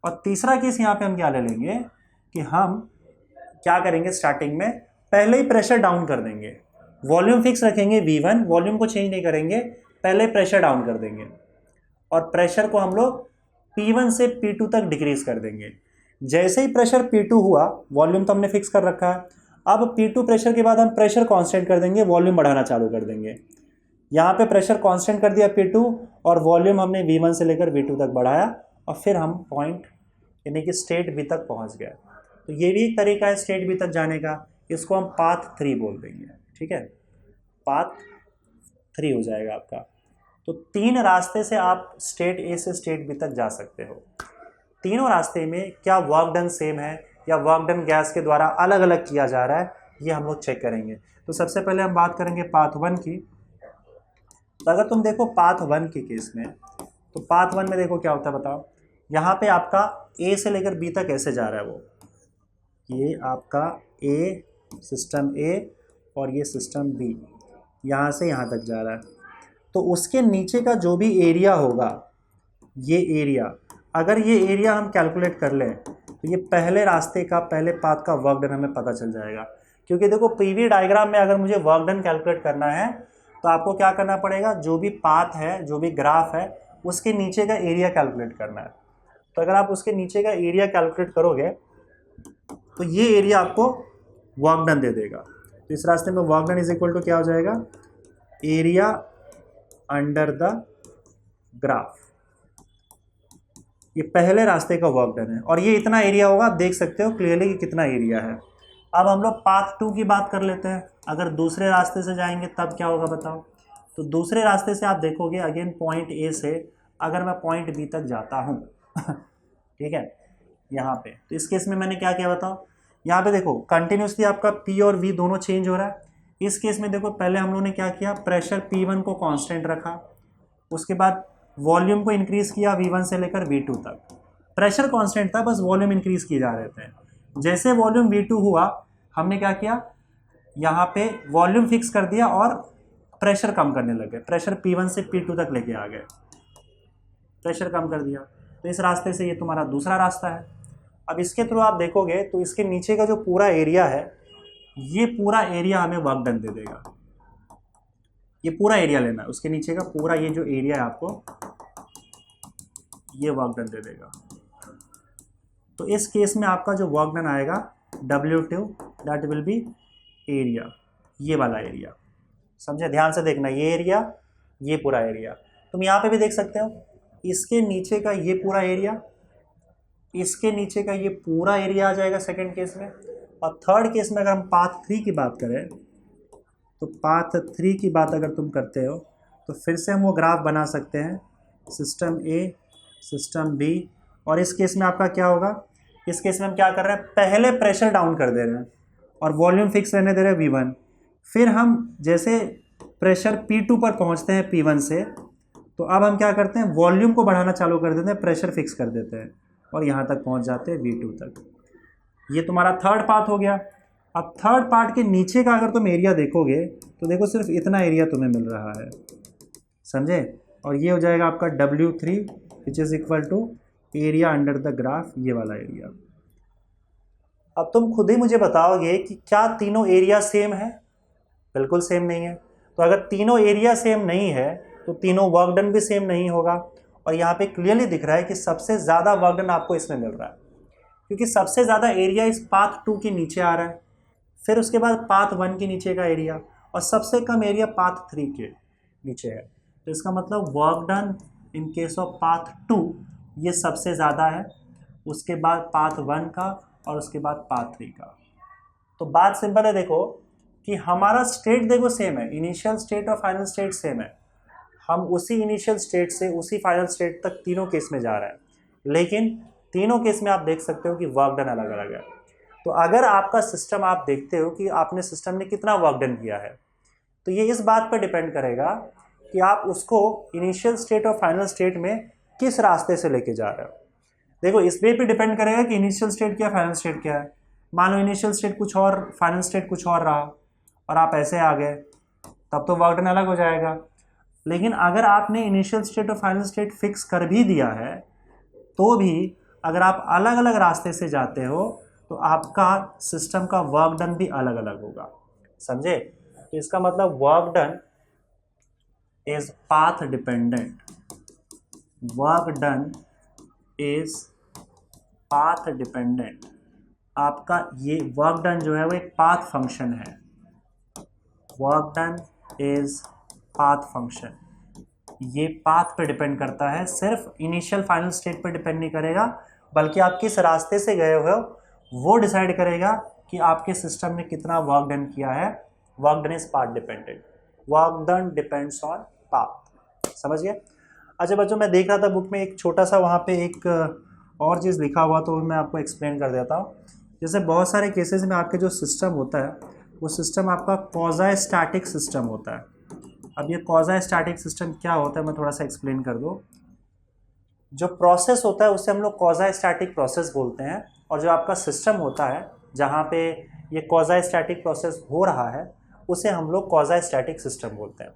और तीसरा केस यहाँ पे हम क्या ले लेंगे कि हम क्या करेंगे, स्टार्टिंग में पहले ही प्रेशर डाउन कर देंगे, वॉल्यूम फिक्स रखेंगे V1, वॉल्यूम को चेंज नहीं करेंगे, पहले प्रेशर डाउन कर देंगे और प्रेशर को हम लोग P1 से P2 तक डिक्रीज कर देंगे। जैसे ही प्रेशर P2 हुआ, वॉल्यूम तो हमने फिक्स कर रखा है, अब P2 प्रेशर के बाद हम प्रेशर कांस्टेंट कर देंगे, वॉल्यूम बढ़ाना चालू कर देंगे। यहाँ पे प्रेशर कांस्टेंट कर दिया P2 और वॉल्यूम हमने V1 से लेकर V2 तक बढ़ाया और फिर हम पॉइंट यानी कि स्टेट बी तक पहुँच गए। तो ये भी एक तरीका है स्टेट बी तक जाने का, इसको हम पाथ 3 बोल देंगे, ठीक है, पाथ 3 हो जाएगा आपका। तो 3 रास्ते से आप स्टेट ए से स्टेट बी तक जा सकते हो। तीनों रास्ते में क्या वर्क डन सेम है या वर्क डन गैस के द्वारा अलग अलग किया जा रहा है, ये हम लोग चेक करेंगे। तो सबसे पहले हम बात करेंगे पाथ 1 की। तो अगर तुम देखो पाथ 1 के केस में, तो पाथ 1 में देखो क्या होता है बताओ, यहाँ पे आपका ए से लेकर बी तक ऐसे जा रहा है, वो ये आपका ए, सिस्टम ए और ये सिस्टम बी, यहाँ से यहाँ तक जा रहा है। तो उसके नीचे का जो भी एरिया होगा, ये एरिया, अगर ये एरिया हम कैलकुलेट कर लें तो ये पहले रास्ते का, पहले पाथ का वर्क डन हमें पता चल जाएगा। क्योंकि देखो पीवी डायग्राम में अगर मुझे वर्क डन कैलकुलेट करना है तो आपको क्या करना पड़ेगा, जो भी पाथ है, जो भी ग्राफ है, उसके नीचे का एरिया कैलकुलेट करना है। तो अगर आप उसके नीचे का एरिया कैलकुलेट करोगे तो ये एरिया आपको वर्क डन दे देगा। तो इस रास्ते में work done is equal to क्या हो जाएगा, एरिया अंडर द ग्राफ। ये पहले रास्ते का वर्क डन है और ये इतना एरिया होगा, आप देख सकते हो क्लियरली कि कितना एरिया है। अब हम लोग पाथ 2 की बात कर लेते हैं। अगर दूसरे रास्ते से जाएंगे तब क्या होगा बताओ। तो दूसरे रास्ते से आप देखोगे अगेन पॉइंट ए से अगर मैं पॉइंट बी तक जाता हूँ ठीक है, यहाँ पे, तो इस केस में मैंने क्या किया बताओ, यहाँ पे देखो कंटिन्यूसली आपका P और V दोनों चेंज हो रहा है। इस केस में देखो पहले हम लोगों ने क्या किया, प्रेशर P1 को कांस्टेंट रखा, उसके बाद वॉल्यूम को इंक्रीज़ किया V1 से लेकर V2 तक। प्रेशर कांस्टेंट था, बस वॉल्यूम इंक्रीज़ किए जा रहे थे। जैसे वॉल्यूम V2 हुआ, हमने क्या किया, यहाँ पे वॉल्यूम फिक्स कर दिया और प्रेशर कम करने लगे, प्रेशर P1 से P2 तक लेके आ गए, प्रेशर कम कर दिया। तो इस रास्ते से ये तुम्हारा दूसरा रास्ता है। अब इसके थ्रू आप देखोगे तो इसके नीचे का जो पूरा एरिया है, ये पूरा एरिया हमें वर्क डन दे देगा। ये पूरा एरिया लेना है, उसके नीचे का पूरा ये जो एरिया है आपको ये वर्क डन दे देगा। तो इस केस में आपका जो वर्क डन आएगा W2 that will be area, ये वाला एरिया। समझे, ध्यान से देखना, ये एरिया, ये पूरा एरिया। तुम यहाँ पे भी देख सकते हो, इसके नीचे का ये पूरा एरिया, इसके नीचे का ये पूरा एरिया आ जाएगा सेकंड केस में। और थर्ड केस में अगर हम पाथ 3 की बात करें, तो पाथ 3 की बात अगर तुम करते हो तो फिर से हम वो ग्राफ बना सकते हैं, सिस्टम A, सिस्टम B। और इस केस में आपका क्या होगा, इस केस में हम क्या कर रहे हैं, पहले प्रेशर डाउन कर दे रहे हैं और वॉल्यूम फिक्स रहने दे रहे हैं V1। फिर हम जैसे प्रेशर P2 पर पहुंचते हैं P1 से, तो अब हम क्या करते हैं, वॉल्यूम को बढ़ाना चालू कर देते हैं, प्रेशर फिक्स कर देते हैं और यहाँ तक पहुँच जाते हैं V2 तक। ये तुम्हारा थर्ड पार्ट हो गया। अब थर्ड पार्ट के नीचे का अगर तुम एरिया देखोगे तो देखो सिर्फ इतना एरिया तुम्हें मिल रहा है, समझे। और ये हो जाएगा आपका W3 which is equal to area under the graph, ये वाला एरिया। अब तुम खुद ही मुझे बताओगे कि क्या तीनों एरिया सेम है? बिल्कुल सेम नहीं है। तो अगर तीनों एरिया सेम नहीं है तो तीनों वर्क डन भी सेम नहीं होगा। और यहाँ पे क्लियरली दिख रहा है कि सबसे ज़्यादा वर्क डन आपको इसमें मिल रहा है, क्योंकि सबसे ज़्यादा एरिया इस पाथ 2 के नीचे आ रहा है, फिर उसके बाद पाथ 1 के नीचे का एरिया, और सबसे कम एरिया पाथ 3 के नीचे है। तो इसका मतलब work done in case of path 2 ये सबसे ज़्यादा है, उसके बाद पाथ 1 का और उसके बाद पाथ 3 का। तो बात सिंपल है, देखो कि हमारा स्टेट देखो सेम है, इनिशियल स्टेट और फाइनल स्टेट सेम है। हम उसी इनिशियल स्टेट से उसी फाइनल स्टेट तक तीनों केस में जा रहे हैं, लेकिन तीनों केस में आप देख सकते हो कि वर्क डन अलग अलग है। तो अगर आपका सिस्टम, आप देखते हो कि आपने सिस्टम ने कितना वर्क डन किया है, तो ये इस बात पर डिपेंड करेगा कि आप उसको इनिशियल स्टेट और फाइनल स्टेट में किस रास्ते से लेके जा रहे हो। देखो इस पे भी डिपेंड करेगा कि इनिशियल स्टेट क्या, फाइनल स्टेट क्या है। मान लो इनिशियल स्टेट कुछ और, फाइनल स्टेट कुछ और रहा और आप ऐसे आ गए, तब तो वर्क डन अलग हो जाएगा। लेकिन अगर आपने इनिशियल स्टेट और फाइनल स्टेट फिक्स कर भी दिया है, तो भी अगर आप अलग अलग रास्ते से जाते हो तो आपका सिस्टम का वर्क डन भी अलग अलग होगा, समझे। तो इसका मतलब work done is path dependent, work done is path dependent. आपका ये वर्क डन जो है वो एक पाथ फंक्शन है, work done is path function. ये पाथ पे डिपेंड करता है, सिर्फ इनिशियल फाइनल स्टेट पे डिपेंड नहीं करेगा, बल्कि आप किस रास्ते से गए हो वो डिसाइड करेगा कि आपके सिस्टम ने कितना वर्क डन किया है। Work done is path dependent, work done depends on path, समझ गए। अच्छा बच्चों, मैं देख रहा था बुक में एक छोटा सा वहाँ पे एक और चीज़ लिखा हुआ, तो मैं आपको एक्सप्लेन कर देता हूँ। जैसे बहुत सारे केसेस में आपके जो सिस्टम होता है वो सिस्टम आपका क्वाज़ी स्टैटिक सिस्टम होता है। अब ये क्वाज़ी स्टैटिक सिस्टम क्या होता है, मैं थोड़ा सा एक्सप्लेन कर दूँ। जो प्रोसेस होता है उसे हम लोग क्वाज़ी स्टैटिक प्रोसेस बोलते हैं, और जो आपका सिस्टम होता है जहाँ पे ये क्वाज़ी स्टैटिक प्रोसेस हो रहा है उसे हम लोग क्वाज़ी स्टैटिक सिस्टम बोलते हैं।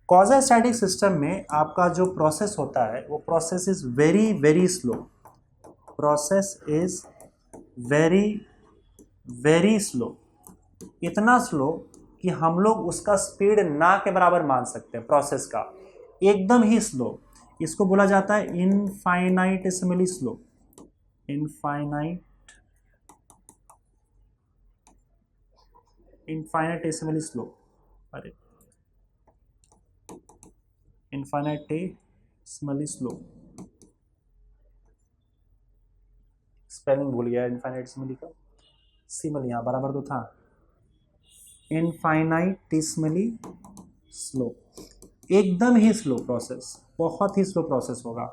क्वाज़ी स्टैटिक सिस्टम में आपका जो प्रोसेस होता है वो process is very very slow, process is very very slow, इतना स्लो कि हम लोग उसका स्पीड ना के बराबर मान सकते हैं प्रोसेस का, एकदम ही स्लो। इसको बोला जाता है इनफाइनाइटेसिमली स्लो, इनफाइनाइटेसिमली स्लो, अरे इनफाइनाइटेसिमली स्लो, स्पेलिंग भूल गया इनफाइनाइटेसिमली का, सिमल यहाँ बराबर तो था, इनफाइनाइटेसिमली स्लो, एकदम ही स्लो प्रोसेस, बहुत ही स्लो प्रोसेस होगा,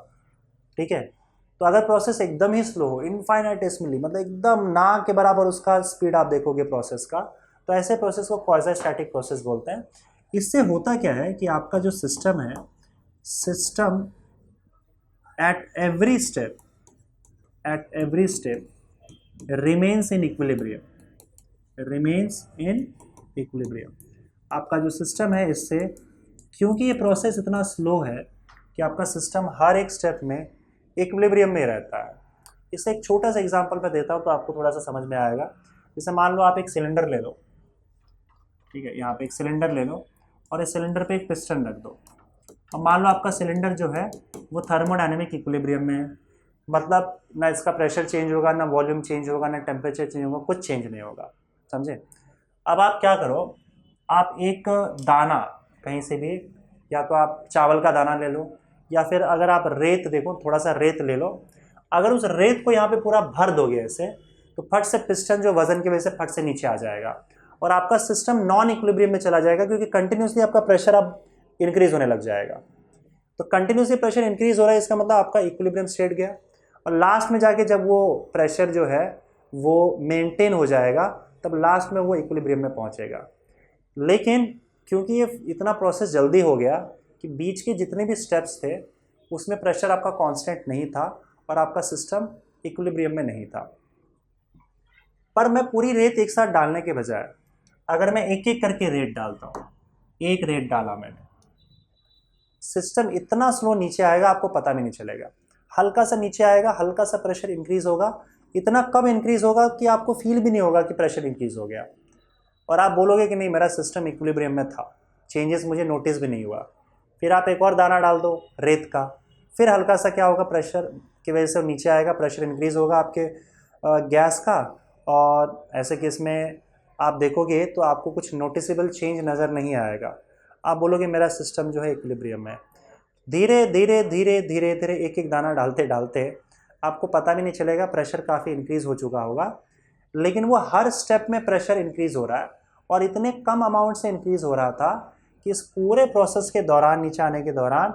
ठीक है। तो अगर प्रोसेस एकदम ही स्लो हो, इनफाइनाइटेसिमली मतलब एकदम ना के बराबर उसका स्पीड आप देखोगे प्रोसेस का, तो ऐसे प्रोसेस को क्वाज़ी स्टैटिक प्रोसेस बोलते हैं। इससे होता क्या है कि आपका जो सिस्टम है, system at every step remains in equilibrium, आपका जो सिस्टम है इससे, क्योंकि ये प्रोसेस इतना स्लो है कि आपका सिस्टम हर एक स्टेप में इक्विलिब्रियम में रहता है। इससे एक छोटा सा एग्जांपल मैं देता हूँ तो आपको थोड़ा सा समझ में आएगा। जैसे मान लो आप एक सिलेंडर ले लो, ठीक है, यहाँ पे एक सिलेंडर ले लो और इस सिलेंडर पे एक पिस्टन रख दो। अब मान लो आपका सिलेंडर जो है वो थर्मोडायनेमिक इक्विलिब्रियम में है, मतलब ना इसका प्रेशर चेंज होगा, ना वॉल्यूम चेंज होगा, ना टेम्परेचर चेंज होगा, कुछ चेंज नहीं होगा, समझे। अब आप क्या करो, आप एक दाना कहीं से भी, या तो आप चावल का दाना ले लो, या फिर अगर आप रेत देखो, थोड़ा सा रेत ले लो, अगर उस रेत को यहाँ पे पूरा भर दोगे ऐसे, तो फट से पिस्टन जो वजन की वजह से फट से नीचे आ जाएगा और आपका सिस्टम नॉन इक्विलिब्रियम में चला जाएगा, क्योंकि कंटिन्यूसली आपका प्रेशर अब इंक्रीज होने लग जाएगा। तो कंटिन्यूसली प्रेशर इंक्रीज हो रहा है, इसका मतलब आपका इक्विलिब्रियम स्टेट गया, और लास्ट में जाके जब वो प्रेशर जो है वो मेंटेन हो जाएगा, तब लास्ट में वो इक्विलिब्रियम में पहुंचेगा। लेकिन क्योंकि ये इतना प्रोसेस जल्दी हो गया कि बीच के जितने भी स्टेप्स थे उसमें प्रेशर आपका कांस्टेंट नहीं था और आपका सिस्टम इक्विलिब्रियम में नहीं था। पर मैं पूरी रेत एक साथ डालने के बजाय अगर मैं एक एक करके रेत डालता हूँ, एक रेत डाला मैंने, सिस्टम इतना स्लो नीचे आएगा आपको पता भी नहीं चलेगा। हल्का सा नीचे आएगा, हल्का सा प्रेशर इंक्रीज होगा, इतना कम इंक्रीज होगा कि आपको फील भी नहीं होगा कि प्रेशर इंक्रीज हो गया, और आप बोलोगे कि नहीं मेरा सिस्टम इक्विलिब्रियम में था, चेंजेस मुझे नोटिस भी नहीं हुआ। फिर आप एक और दाना डाल दो रेत का, फिर हल्का सा क्या होगा, प्रेशर की वजह से नीचे आएगा, प्रेशर इंक्रीज होगा आपके गैस का, और ऐसे केस में आप देखोगे तो आपको कुछ नोटिसेबल चेंज नज़र नहीं आएगा। आप बोलोगे मेरा सिस्टम जो है इक्विलिब्रियम में। धीरे धीरे धीरे धीरे धीरे एक एक दाना डालते डालते आपको पता भी नहीं चलेगा, प्रेशर काफ़ी इंक्रीज हो चुका होगा, लेकिन वो हर स्टेप में प्रेशर इंक्रीज हो रहा है, और इतने कम अमाउंट से इंक्रीज हो रहा था कि इस पूरे प्रोसेस के दौरान, नीचे आने के दौरान,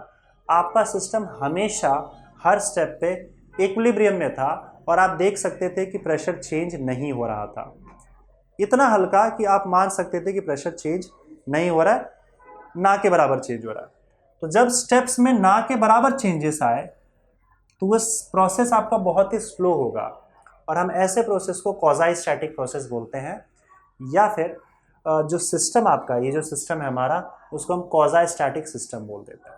आपका सिस्टम हमेशा हर स्टेप पे इक्विलिब्रियम में था, और आप देख सकते थे कि प्रेशर चेंज नहीं हो रहा था। इतना हल्का कि आप मान सकते थे कि प्रेशर चेंज नहीं हो रहा है, ना के बराबर चेंज हो रहा है। तो जब स्टेप्स में ना के बराबर चेंजेस आए तो वो प्रोसेस आपका बहुत ही स्लो होगा, और हम ऐसे प्रोसेस को क्वाज़ी स्टैटिक प्रोसेस बोलते हैं, या फिर जो सिस्टम आपका, ये जो सिस्टम है हमारा, उसको हम क्वाज़ी स्टैटिक सिस्टम बोल देते हैं।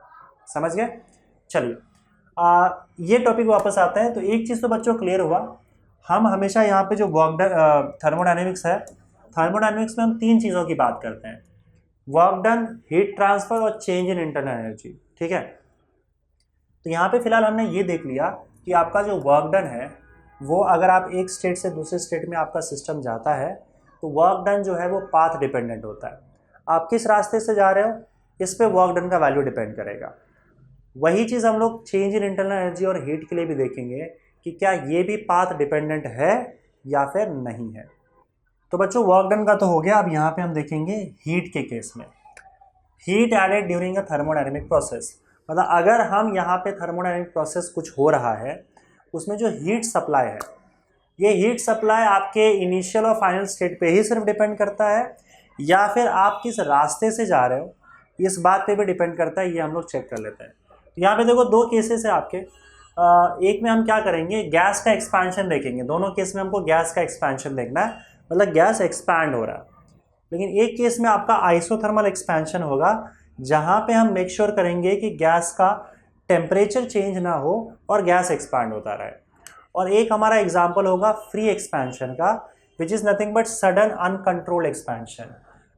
समझ गए? चलिए ये टॉपिक वापस आते हैं। तो एक चीज़ तो बच्चों क्लियर हुआ, हम हमेशा यहाँ पे जो वर्क थर्मोडायनेमिक्स है, थर्मोडायनेमिक्स में हम तीन चीज़ों की बात करते हैं, वर्क डन, हीट ट्रांसफर और चेंज इन इंटरनल एनर्जी। ठीक है, तो यहाँ पे फिलहाल हमने ये देख लिया कि आपका जो वर्क डन है वो, अगर आप एक स्टेट से दूसरे स्टेट में आपका सिस्टम जाता है तो वर्क डन जो है वो पाथ डिपेंडेंट होता है। आप किस रास्ते से जा रहे हो इस पे वर्क डन का वैल्यू डिपेंड करेगा। वही चीज़ हम लोग चेंज इन इंटरनल एनर्जी और हीट के लिए भी देखेंगे कि क्या ये भी पाथ डिपेंडेंट है या फिर नहीं है। तो बच्चों वर्क डन का तो हो गया। अब यहाँ पे हम देखेंगे हीट के केस में, heat added during a thermodynamic process. मतलब अगर हम यहाँ पे थर्मोडायनेमिक प्रोसेस कुछ हो रहा है, उसमें जो हीट सप्लाई है, ये हीट सप्लाई आपके इनिशियल और फाइनल स्टेट पे ही सिर्फ डिपेंड करता है, या फिर आप किस रास्ते से जा रहे हो इस बात पे भी डिपेंड करता है। ये हम लोग चेक कर लेते हैं। तो यहाँ पे देखो दो केसेस है आपके। एक में हम क्या करेंगे, गैस का एक्सपेंशन देखेंगे। दोनों केस में हमको गैस का एक्सपेंशन देखना है, मतलब गैस एक्सपैंड हो रहा है। लेकिन एक केस में आपका आइसोथर्मल एक्सपेंशन होगा, जहाँ पे हम मेक श्योर करेंगे कि गैस का टेम्परेचर चेंज ना हो और गैस एक्सपैंड होता रहे। और एक हमारा एग्जाम्पल होगा फ्री एक्सपेंशन का, which is nothing but sudden uncontrolled expansion.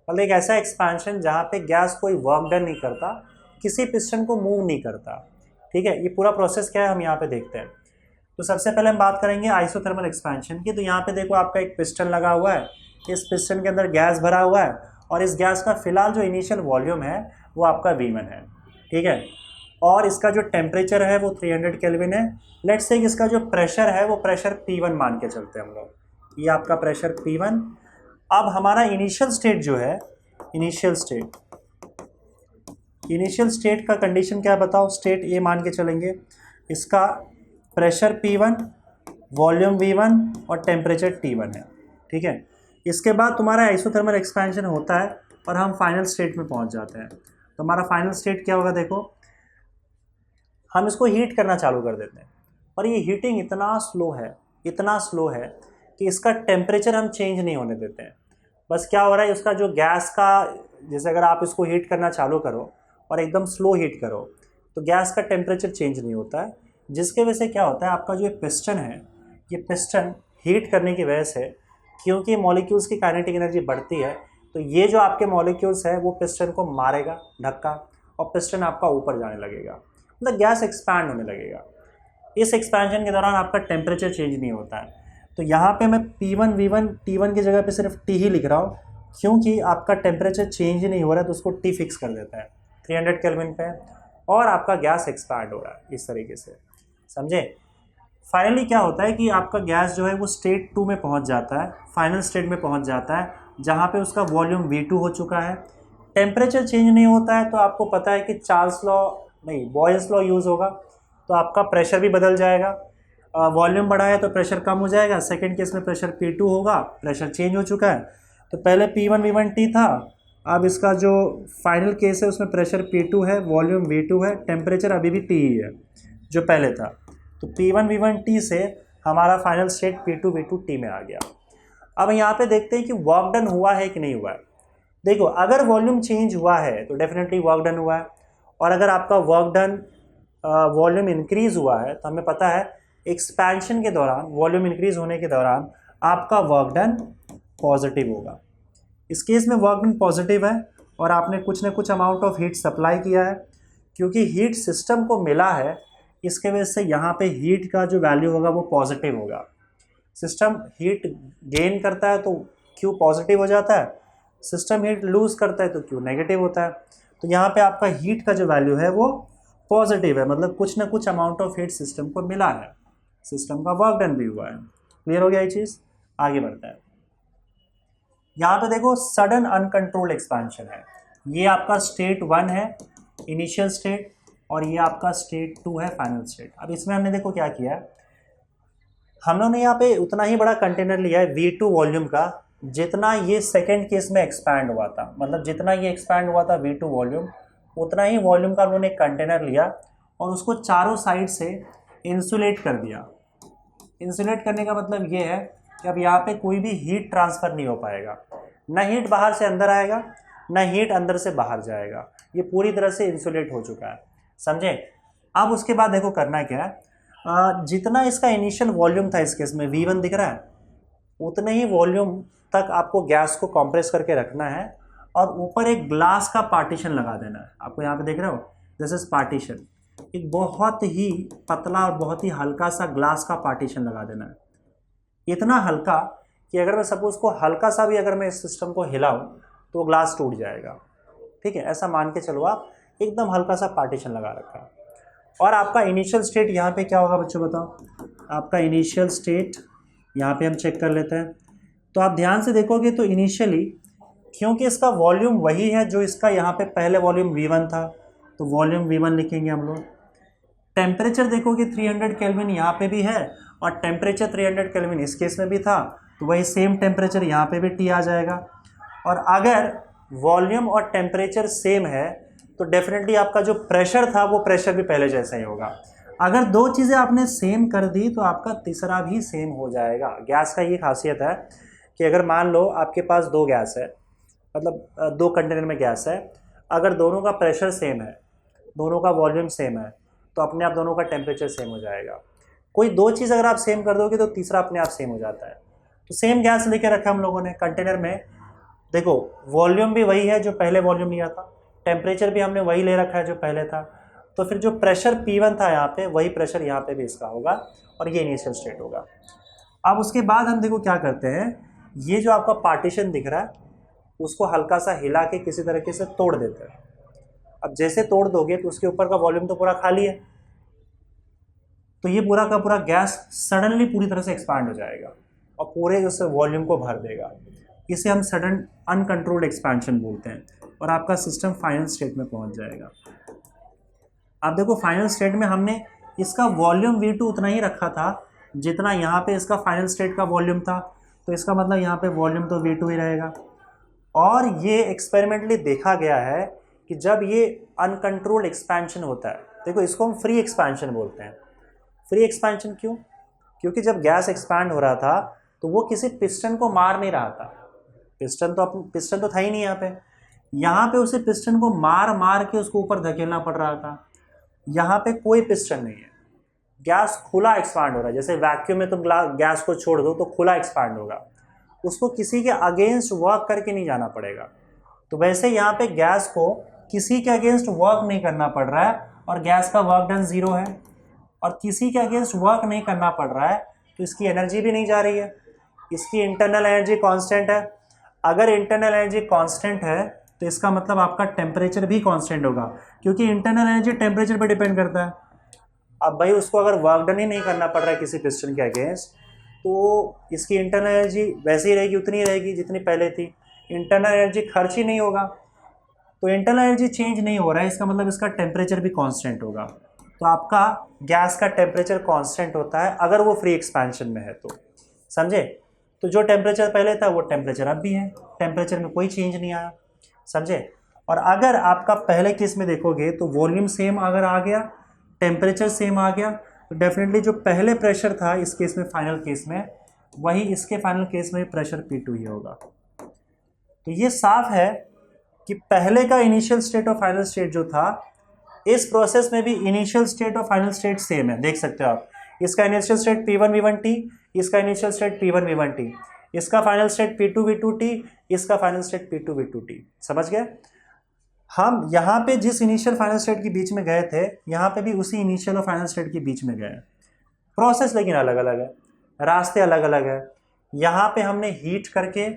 मतलब एक ऐसा एक्सपेंशन जहाँ पे गैस कोई वर्क डन नहीं करता, किसी पिस्टन को मूव नहीं करता। ठीक है, ये पूरा प्रोसेस क्या है हम यहाँ पे देखते हैं। तो सबसे पहले हम बात करेंगे आइसोथर्मल एक्सपेंशन की। तो यहाँ पे देखो आपका एक पिस्टन लगा हुआ है, इस पिस्टन के अंदर गैस भरा हुआ है, और इस गैस का फिलहाल जो इनिशियल वॉल्यूम है वो आपका V1 है। ठीक है, और इसका जो टेम्परेचर है वो 300 केल्विन है। लेट्स से इसका जो प्रेशर है वो प्रेशर P1 मान के चलते हैं हम लोग, ये आपका प्रेशर P1। अब हमारा इनिशियल स्टेट जो है, इनिशियल स्टेट का कंडीशन क्या बताओ, स्टेट ए मान के चलेंगे। इसका प्रेशर P1, वॉल्यूम V1 और टेम्परेचर T1 है। ठीक है, इसके बाद तुम्हारा आइसोथर्मल एक्सपेंशन होता है और हम फाइनल स्टेट में पहुंच जाते हैं। तो हमारा फाइनल स्टेट क्या होगा, देखो हम इसको हीट करना चालू कर देते हैं, और ये हीटिंग इतना स्लो है कि इसका टेम्परेचर हम चेंज नहीं होने देते हैं। बस क्या हो रहा है, उसका जो गैस का, जैसे अगर आप इसको हीट करना चालू करो और एकदम स्लो हीट करो तो गैस का टेम्परेचर चेंज नहीं होता है, जिसके वजह से क्या होता है, आपका जो ये पिस्टन है, ये पिस्टन हीट करने की वजह से, क्योंकि मॉलिक्यूल्स की काइनेटिक एनर्जी बढ़ती है, तो ये जो आपके मॉलिक्यूल्स है वो पिस्टन को मारेगा धक्का, और पिस्टन आपका ऊपर जाने लगेगा, मतलब गैस एक्सपैंड होने लगेगा। इस एक्सपेंशन के दौरान आपका टेम्परेचर चेंज नहीं होता है। तो यहाँ पे मैं P1 V1 T1 की जगह पे सिर्फ T ही लिख रहा हूँ, क्योंकि आपका टेम्परेचर चेंज ही नहीं हो रहा है, तो उसको T फिक्स कर देता है 300 केल्विन पे, और आपका गैस एक्सपैंड हो रहा है इस तरीके से, समझे। फाइनली क्या होता है कि आपका गैस जो है वो स्टेट 2 में पहुँच जाता है, फाइनल स्टेट में पहुँच जाता है, जहाँ पे उसका वॉल्यूम V2 हो चुका है, टेम्परेचर चेंज नहीं होता है। तो आपको पता है कि चार्ल्स लॉ नहीं, बॉयल्स लॉ यूज़ होगा, तो आपका प्रेशर भी बदल जाएगा, वॉल्यूम बढ़ा है तो प्रेशर कम हो जाएगा, सेकंड केस में प्रेशर P2 होगा, प्रेशर चेंज हो चुका है। तो पहले P1 V1 T था, अब इसका जो फाइनल केस है उसमें प्रेशर P2 है, वॉल्यूम V2 है, टेम्परेचर अभी भी T ही है जो पहले था। तो P1 V1 T से हमारा final state P2 V2 T में आ गया। अब यहाँ पे देखते हैं कि वर्क डन हुआ है कि नहीं हुआ है। देखो, अगर वॉल्यूम चेंज हुआ है तो डेफिनेटली वर्क डन हुआ है, और अगर आपका वर्क डन वॉल्यूम इंक्रीज हुआ है तो हमें पता है एक्सपेंशन के दौरान, वॉल्यूम इंक्रीज होने के दौरान आपका वर्क डन पॉजिटिव होगा। इस केस में वर्क डन पॉजिटिव है और आपने कुछ ना कुछ अमाउंट ऑफ हीट सप्लाई किया है, क्योंकि हीट सिस्टम को मिला है, इसके वजह से यहाँ पे हीट का जो वैल्यू होगा वो पॉजिटिव होगा। सिस्टम हीट गेन करता है तो क्यू पॉजिटिव हो जाता है, सिस्टम हीट लूज करता है तो क्यू नेगेटिव होता है। तो यहाँ पे आपका हीट का जो वैल्यू है वो पॉजिटिव है, मतलब कुछ ना कुछ अमाउंट ऑफ हीट सिस्टम को मिला है, सिस्टम का वर्क डन भी हुआ है। क्लियर हो गया ये चीज़, आगे बढ़ता है। यहाँ पे देखो सडन अनकंट्रोल्ड एक्सपेंशन है, ये आपका स्टेट 1 है इनिशियल स्टेट, और ये आपका स्टेट 2 है फाइनल स्टेट। अब इसमें हमने देखो क्या किया है, हम लोगों ने यहाँ पे उतना ही बड़ा कंटेनर लिया है V2 वॉल्यूम का, जितना ये सेकेंड केस में एक्सपैंड हुआ था, मतलब जितना ये एक्सपैंड हुआ था V2 वॉल्यूम, उतना ही वॉल्यूम का हम लोगों ने कंटेनर लिया और उसको चारों साइड से इंसुलेट कर दिया। इंसुलेट करने का मतलब ये है कि अब यहाँ पे कोई भी हीट ट्रांसफ़र नहीं हो पाएगा, ना हीट बाहर से अंदर आएगा, ना हीट अंदर से बाहर जाएगा, ये पूरी तरह से इंसुलेट हो चुका है, समझे। अब उसके बाद देखो करना क्या है, जितना इसका इनिशियल वॉल्यूम था, इस केस में V1 दिख रहा है, उतने ही वॉल्यूम तक आपको गैस को कंप्रेस करके रखना है और ऊपर एक ग्लास का पार्टीशन लगा देना है। आपको यहाँ पे देख रहे हो, दिस इज पार्टीशन, एक बहुत ही पतला और बहुत ही हल्का सा ग्लास का पार्टीशन लगा देना है, इतना हल्का कि अगर मैं सपोज को हल्का सा भी अगर मैं इस सिस्टम को हिलाऊं तो ग्लास टूट जाएगा, ठीक है, ऐसा मान के चलो आप, एकदम हल्का सा पार्टीशन लगा रखा है। और आपका इनिशियल स्टेट यहाँ पे क्या होगा बच्चों बताओ, आपका इनिशियल स्टेट यहाँ पे हम चेक कर लेते हैं। तो आप ध्यान से देखोगे तो इनिशियली, क्योंकि इसका वॉल्यूम वही है जो इसका यहाँ पे पहले वॉल्यूम V1 था, तो वॉल्यूम V1 लिखेंगे हम लोग। टेम्परेचर देखोगे 300 केल्विन यहाँ पे भी है और टेम्परेचर 300 केल्विन इस केस में भी था, तो वही सेम टेम्परेचर यहाँ पे भी T आ जाएगा। और अगर वॉल्यूम और टेम्परेचर सेम है तो डेफिनेटली आपका जो प्रेशर था वो प्रेशर भी पहले जैसा ही होगा। अगर दो चीज़ें आपने सेम कर दी तो आपका तीसरा भी सेम हो जाएगा। गैस का ये खासियत है कि अगर मान लो आपके पास दो गैस है, मतलब दो कंटेनर में गैस है, अगर दोनों का प्रेशर सेम है, दोनों का वॉल्यूम सेम है, तो अपने आप दोनों का टेम्परेचर सेम हो जाएगा। कोई दो चीज़ अगर आप सेम कर दोगे तो तीसरा अपने आप सेम हो जाता है। तो सेम गैस लेके रखा हम लोगों ने कंटेनर में, देखो वॉल्यूम भी वही है जो पहले वॉल्यूम लिया था, टेम्परेचर भी हमने वही ले रखा है जो पहले था, तो फिर जो प्रेशर P1 था यहाँ पे, वही प्रेशर यहाँ पे भी इसका होगा और ये इनिशियल स्टेट होगा। अब उसके बाद हम देखो क्या करते हैं, ये जो आपका पार्टीशन दिख रहा है उसको हल्का सा हिला के किसी तरीके से तोड़ देते हैं। अब जैसे तोड़ दोगे तो उसके ऊपर का वॉल्यूम तो पूरा खाली है, तो ये पूरा का पूरा गैस सडनली पूरी तरह से एक्सपांड हो जाएगा और पूरे उस वॉल्यूम को भर देगा। इसे हम सडन अनकंट्रोल्ड एक्सपेंशन बोलते हैं और आपका सिस्टम फाइनल स्टेट में पहुंच जाएगा। अब देखो फाइनल स्टेट में हमने इसका वॉल्यूम V2 उतना ही रखा था जितना यहाँ पे इसका फाइनल स्टेट का वॉल्यूम था, तो इसका मतलब यहाँ पे वॉल्यूम तो V2 ही रहेगा। और ये एक्सपेरिमेंटली देखा गया है कि जब ये अनकंट्रोल्ड एक्सपेंशन होता है, देखो इसको हम फ्री एक्सपेंशन बोलते हैं। फ्री एक्सपेंशन क्यों? क्योंकि जब गैस एक्सपैंड हो रहा था तो वो किसी पिस्टन को मार नहीं रहा था, पिस्टन तो था ही नहीं यहाँ पे उसे पिस्टन को मार मार के उसको ऊपर धकेलना पड़ रहा था। यहाँ पे कोई पिस्टन नहीं है, गैस खुला एक्सपांड हो रहा है। जैसे वैक्यूम में तुम गैस को छोड़ दो तो खुला एक्सपांड होगा, उसको किसी के अगेंस्ट वर्क करके नहीं जाना पड़ेगा। तो वैसे यहाँ पे गैस को किसी के अगेंस्ट वर्क नहीं करना पड़ रहा है और गैस का वर्क डन 0 है, और किसी के अगेंस्ट वर्क नहीं करना पड़ रहा है तो इसकी एनर्जी भी नहीं जा रही है, इसकी इंटरनल एनर्जी कांस्टेंट है। अगर इंटरनल एनर्जी कांस्टेंट है तो इसका मतलब आपका टेम्परेचर भी कांस्टेंट होगा, क्योंकि इंटरनल एनर्जी टेम्परेचर पर डिपेंड करता है। अब भाई उसको अगर वर्क डन ही नहीं करना पड़ रहा है किसी पिस्टन के अगेंस्ट, तो इसकी इंटरनल एनर्जी वैसे ही रहेगी, उतनी रहेगी जितनी पहले थी, इंटरनल एनर्जी खर्च ही नहीं होगा। तो इंटरनल एनर्जी चेंज नहीं हो रहा है, इसका मतलब इसका टेम्परेचर भी कांस्टेंट होगा। तो आपका गैस का टेम्परेचर कांस्टेंट होता है अगर वो फ्री एक्सपेंशन में है तो, समझे। तो जो टेम्परेचर पहले था वो टेम्परेचर अब भी है, टेम्परेचर में कोई चेंज नहीं आया, समझे। और अगर आपका पहले केस में देखोगे तो वॉल्यूम सेम अगर आ गया, टेम्परेचर सेम आ गया, तो डेफिनेटली जो पहले प्रेशर था इस केस में, फाइनल केस में, वही इसके फाइनल केस में प्रेशर P2 ही होगा। तो ये साफ है कि पहले का इनिशियल स्टेट और फाइनल स्टेट जो था, इस प्रोसेस में भी इनिशियल स्टेट और फाइनल स्टेट सेम है, देख सकते हो आप। इसका इनिशियल स्टेट P1 V1T, इसका इनिशियल स्टेट P1 V1T, इसका फाइनल स्टेट P2 V2T, इसका फाइनल स्टेट P2 V2T। समझ गए। हम यहाँ पे जिस इनिशियल फाइनल स्टेट के बीच में गए थे, यहाँ पे भी उसी इनिशियल और फाइनल स्टेट के बीच में गए। प्रोसेस लेकिन अलग अलग है, रास्ते अलग अलग है। यहाँ पे हमने हीट करके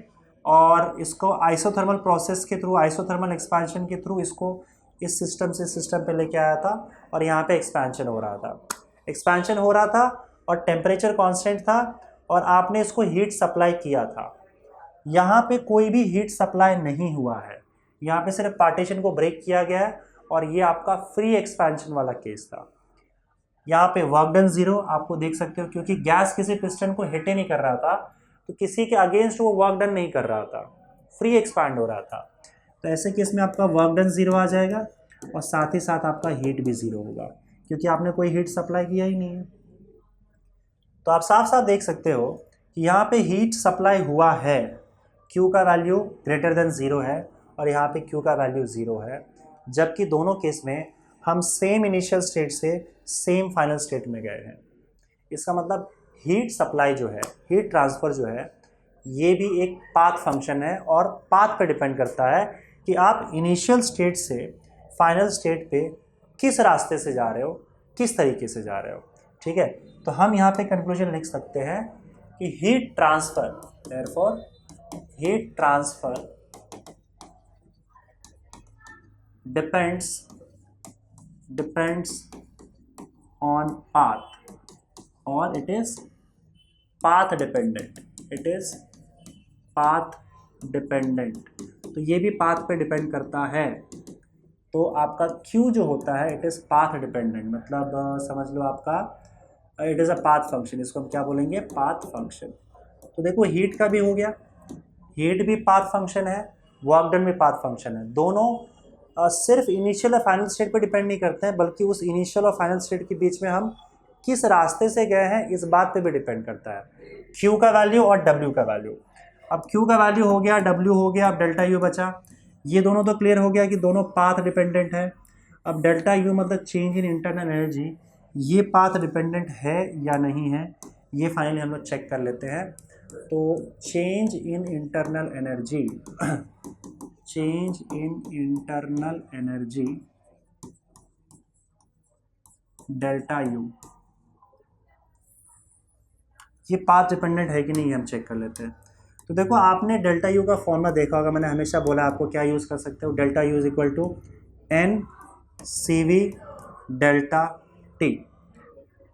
और इसको आइसोथर्मल प्रोसेस के थ्रू, आइसोथर्मल एक्सपेंशन के थ्रू इसको इस सिस्टम से सिस्टम पे लेके आया था, और यहाँ पे एक्सपेंशन हो रहा था, एक्सपेंशन हो रहा था और टेम्परेचर कांस्टेंट था, और आपने इसको हीट सप्लाई किया था। यहाँ पे कोई भी हीट सप्लाई नहीं हुआ है, यहाँ पे सिर्फ पार्टीशन को ब्रेक किया गया है, और ये आपका फ्री एक्सपेंशन वाला केस था। यहाँ पे वर्क डन 0 आपको देख सकते हो, क्योंकि गैस किसी पिस्टन को हिट ही नहीं कर रहा था, तो किसी के अगेंस्ट वो वर्क डन नहीं कर रहा था, फ्री एक्सपैंड हो रहा था। तो ऐसे केस में आपका वर्क डन 0 आ जाएगा, और साथ ही साथ आपका हीट भी 0 होगा, क्योंकि आपने कोई हीट सप्लाई किया ही नहीं है। तो आप साफ साफ देख सकते हो कि यहाँ पे हीट सप्लाई हुआ है, Q का वैल्यू ग्रेटर देन 0 है, और यहाँ पे Q का वैल्यू 0 है, जबकि दोनों केस में हम सेम इनिशियल स्टेट से सेम फाइनल स्टेट में गए हैं। इसका मतलब हीट सप्लाई जो है, हीट ट्रांसफ़र जो है, ये भी एक पाथ फंक्शन है, और पाथ पे डिपेंड करता है कि आप इनिशियल स्टेट से फाइनल स्टेट पे किस रास्ते से जा रहे हो, किस तरीके से जा रहे हो। ठीक है, तो हम यहाँ पे कंक्लूजन लिख सकते हैं कि heat transfer, therefore heat transfer depends on path, or it is path dependent, it is path dependent। तो ये भी पाथ पे डिपेंड करता है। तो आपका Q जो होता है इट इज़ पाथ डिपेंडेंट, मतलब समझ लो आपका it is a path function, इसको हम क्या बोलेंगे, पाथ फंक्शन। तो देखो हीट का भी हो गया, हीट भी पाथ फंक्शन है, वर्क डन भी पाथ फंक्शन है। दोनों सिर्फ इनिशियल और फाइनल स्टेट पर डिपेंड नहीं करते हैं, बल्कि उस इनिशियल और फाइनल स्टेट के बीच में हम किस रास्ते से गए हैं इस बात पे भी डिपेंड करता है, Q का वैल्यू और W का वैल्यू। अब Q का वैल्यू हो गया, W हो गया, अब डेल्टा U बचा। ये दोनों तो क्लियर हो गया कि दोनों पाथ डिपेंडेंट है। अब डेल्टा U मतलब चेंज इन इंटरनल एनर्जी, ये पाथ डिपेंडेंट है या नहीं है, ये फाइनली हम लोग चेक कर लेते हैं। तो change in internal energy, change in internal energy delta U, ये पाथ डिपेंडेंट है कि नहीं हम चेक कर लेते हैं। तो देखो आपने डेल्टा U का फॉर्मूला देखा होगा, मैंने हमेशा बोला आपको क्या यूज़ कर सकते हो, delta U is equal to NCV delta T।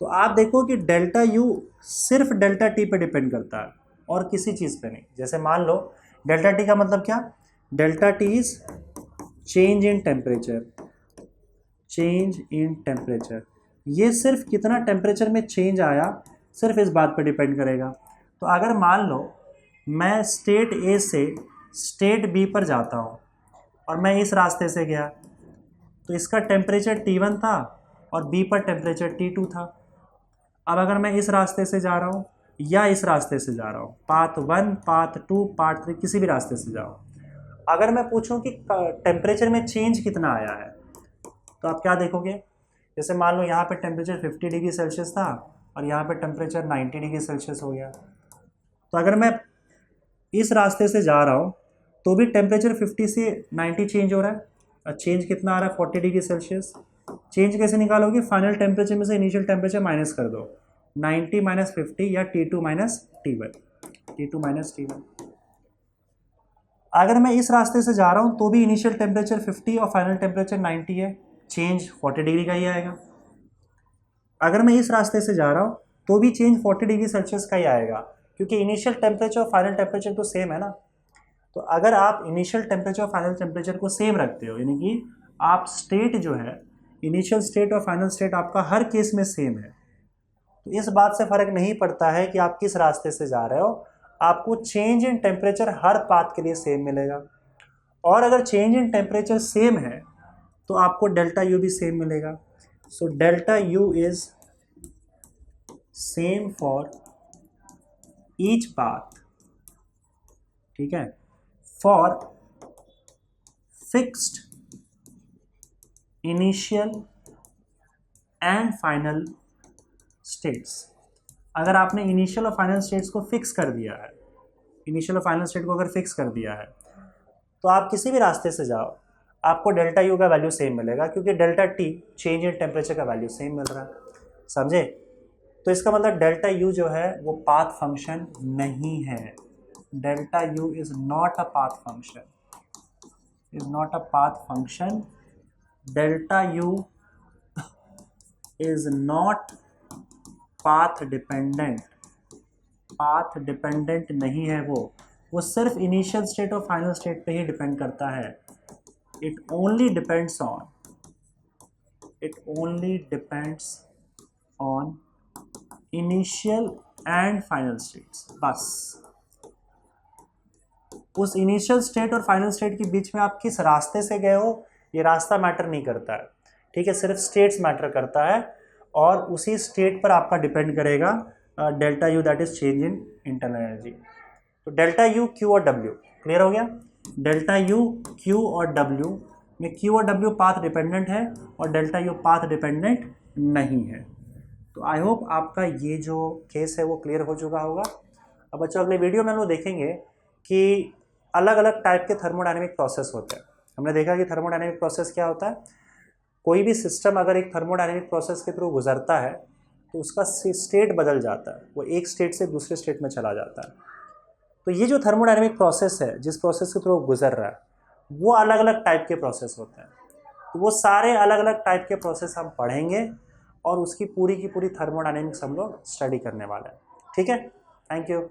तो आप देखो कि डेल्टा U सिर्फ डेल्टा T पे डिपेंड करता है और किसी चीज़ पे नहीं। जैसे मान लो डेल्टा T का मतलब क्या, delta T is change in temperature, change in temperature, ये सिर्फ कितना टेम्परेचर में चेंज आया सिर्फ इस बात पर डिपेंड करेगा। तो अगर मान लो मैं स्टेट A से स्टेट B पर जाता हूँ और मैं इस रास्ते से गया, तो इसका टेम्परेचर T1 था और B पर टेम्परेचर T2 था। अब अगर मैं इस रास्ते से जा रहा हूँ या इस रास्ते से जा रहा हूँ, पाथ 1, पाथ 2, पाथ 3, किसी भी रास्ते से जाओ। अगर मैं पूछूं कि टेम्परेचर में चेंज कितना आया है, तो आप क्या देखोगे? जैसे मान लो यहाँ पे टेम्परेचर 50 डिग्री सेल्सियस था और यहाँ पे टेम्परेचर 90 डिग्री सेल्सियस हो गया। तो अगर मैं इस रास्ते से जा रहा हूँ तो भी टेम्परेचर 50 से 90 चेंज हो रहा है, और चेंज कितना आ रहा है? 40 डिग्री सेल्सियस। चेंज कैसे निकालोगे? फाइनल टेम्परेचर में से इनिशियल टेम्परेचर माइनस कर दो, 90 माइनस 50 या T2 minus T1, T2 minus T1। अगर मैं इस रास्ते से जा रहा हूँ तो भी इनिशियल टेम्परेचर 50 और फाइनल टेम्परेचर 90 है, चेंज 40 डिग्री का ही आएगा। अगर मैं इस रास्ते से जा रहा हूँ तो भी चेंज 40 डिग्री सेल्सियस का ही आएगा, क्योंकि इनिशियल टेम्परेचर और फाइनल टेम्परेचर तो सेम है ना। तो अगर आप इनिशियल टेम्परेचर और फाइनल टेम्परेचर को सेम रखते हो, यानी कि आप स्टेट जो है, इनिशियल स्टेट और फाइनल स्टेट आपका हर केस में सेम है, तो इस बात से फर्क नहीं पड़ता है कि आप किस रास्ते से जा रहे हो, आपको change in temperature her path के लिए सेम मिलेगा। और अगर चेंज इन टेम्परेचर सेम है तो आपको डेल्टा यू भी सेम मिलेगा। So delta U is same for each path, ठीक है, for fixed initial and final states. अगर आपने इनिशियल और फाइनल स्टेट्स को फिक्स कर दिया है, इनिशियल और फाइनल स्टेट को अगर फिक्स कर दिया है, तो आप किसी भी रास्ते से जाओ आपको डेल्टा यू का वैल्यू सेम मिलेगा, क्योंकि delta T change in temperature का वैल्यू सेम मिल रहा है। समझे? तो इसका मतलब डेल्टा यू जो है वो पाथ फंक्शन नहीं है। Delta U is not a path function, is not a path function. Delta U is not path dependent, path dependent नहीं है वो सिर्फ इनिशियल स्टेट और फाइनल स्टेट पे ही डिपेंड करता है। It only depends on initial and final states, बस। उस इनिशियल स्टेट और फाइनल स्टेट के बीच में आप किस रास्ते से गए हो, ये रास्ता मैटर नहीं करता है, ठीक है, सिर्फ स्टेट्स मैटर करता है। और उसी स्टेट पर आपका डिपेंड करेगा delta U, that is change in internal energy. तो डेल्टा यू, क्यू और डब्ल्यू क्लियर हो गया? डेल्टा यू, क्यू और डब्ल्यू में क्यू और डब्ल्यू पाथ डिपेंडेंट है और डेल्टा यू पाथ डिपेंडेंट नहीं है। तो आई होप आपका ये जो केस है वो क्लियर हो चुका होगा। अब बच्चों अगले वीडियो में हम लोग देखेंगे कि अलग अलग टाइप के थर्मोडायनेमिक प्रोसेस होते हैं। हमने देखा कि थर्मोडायनेमिक प्रोसेस क्या होता है। कोई भी सिस्टम अगर एक थर्मोडायनेमिक प्रोसेस के थ्रू गुजरता है तो उसका स्टेट बदल जाता है, वो एक स्टेट से दूसरे स्टेट में चला जाता है। तो ये जो थर्मोडायनेमिक प्रोसेस है, जिस प्रोसेस के थ्रू गुजर रहा है, वो अलग अलग टाइप के प्रोसेस होते हैं। तो वो सारे अलग अलग टाइप के प्रोसेस हम पढ़ेंगे और उसकी पूरी की पूरी थर्मोडायनेमिक्स हम लोग स्टडी करने वाले हैं। ठीक है, थैंक यू।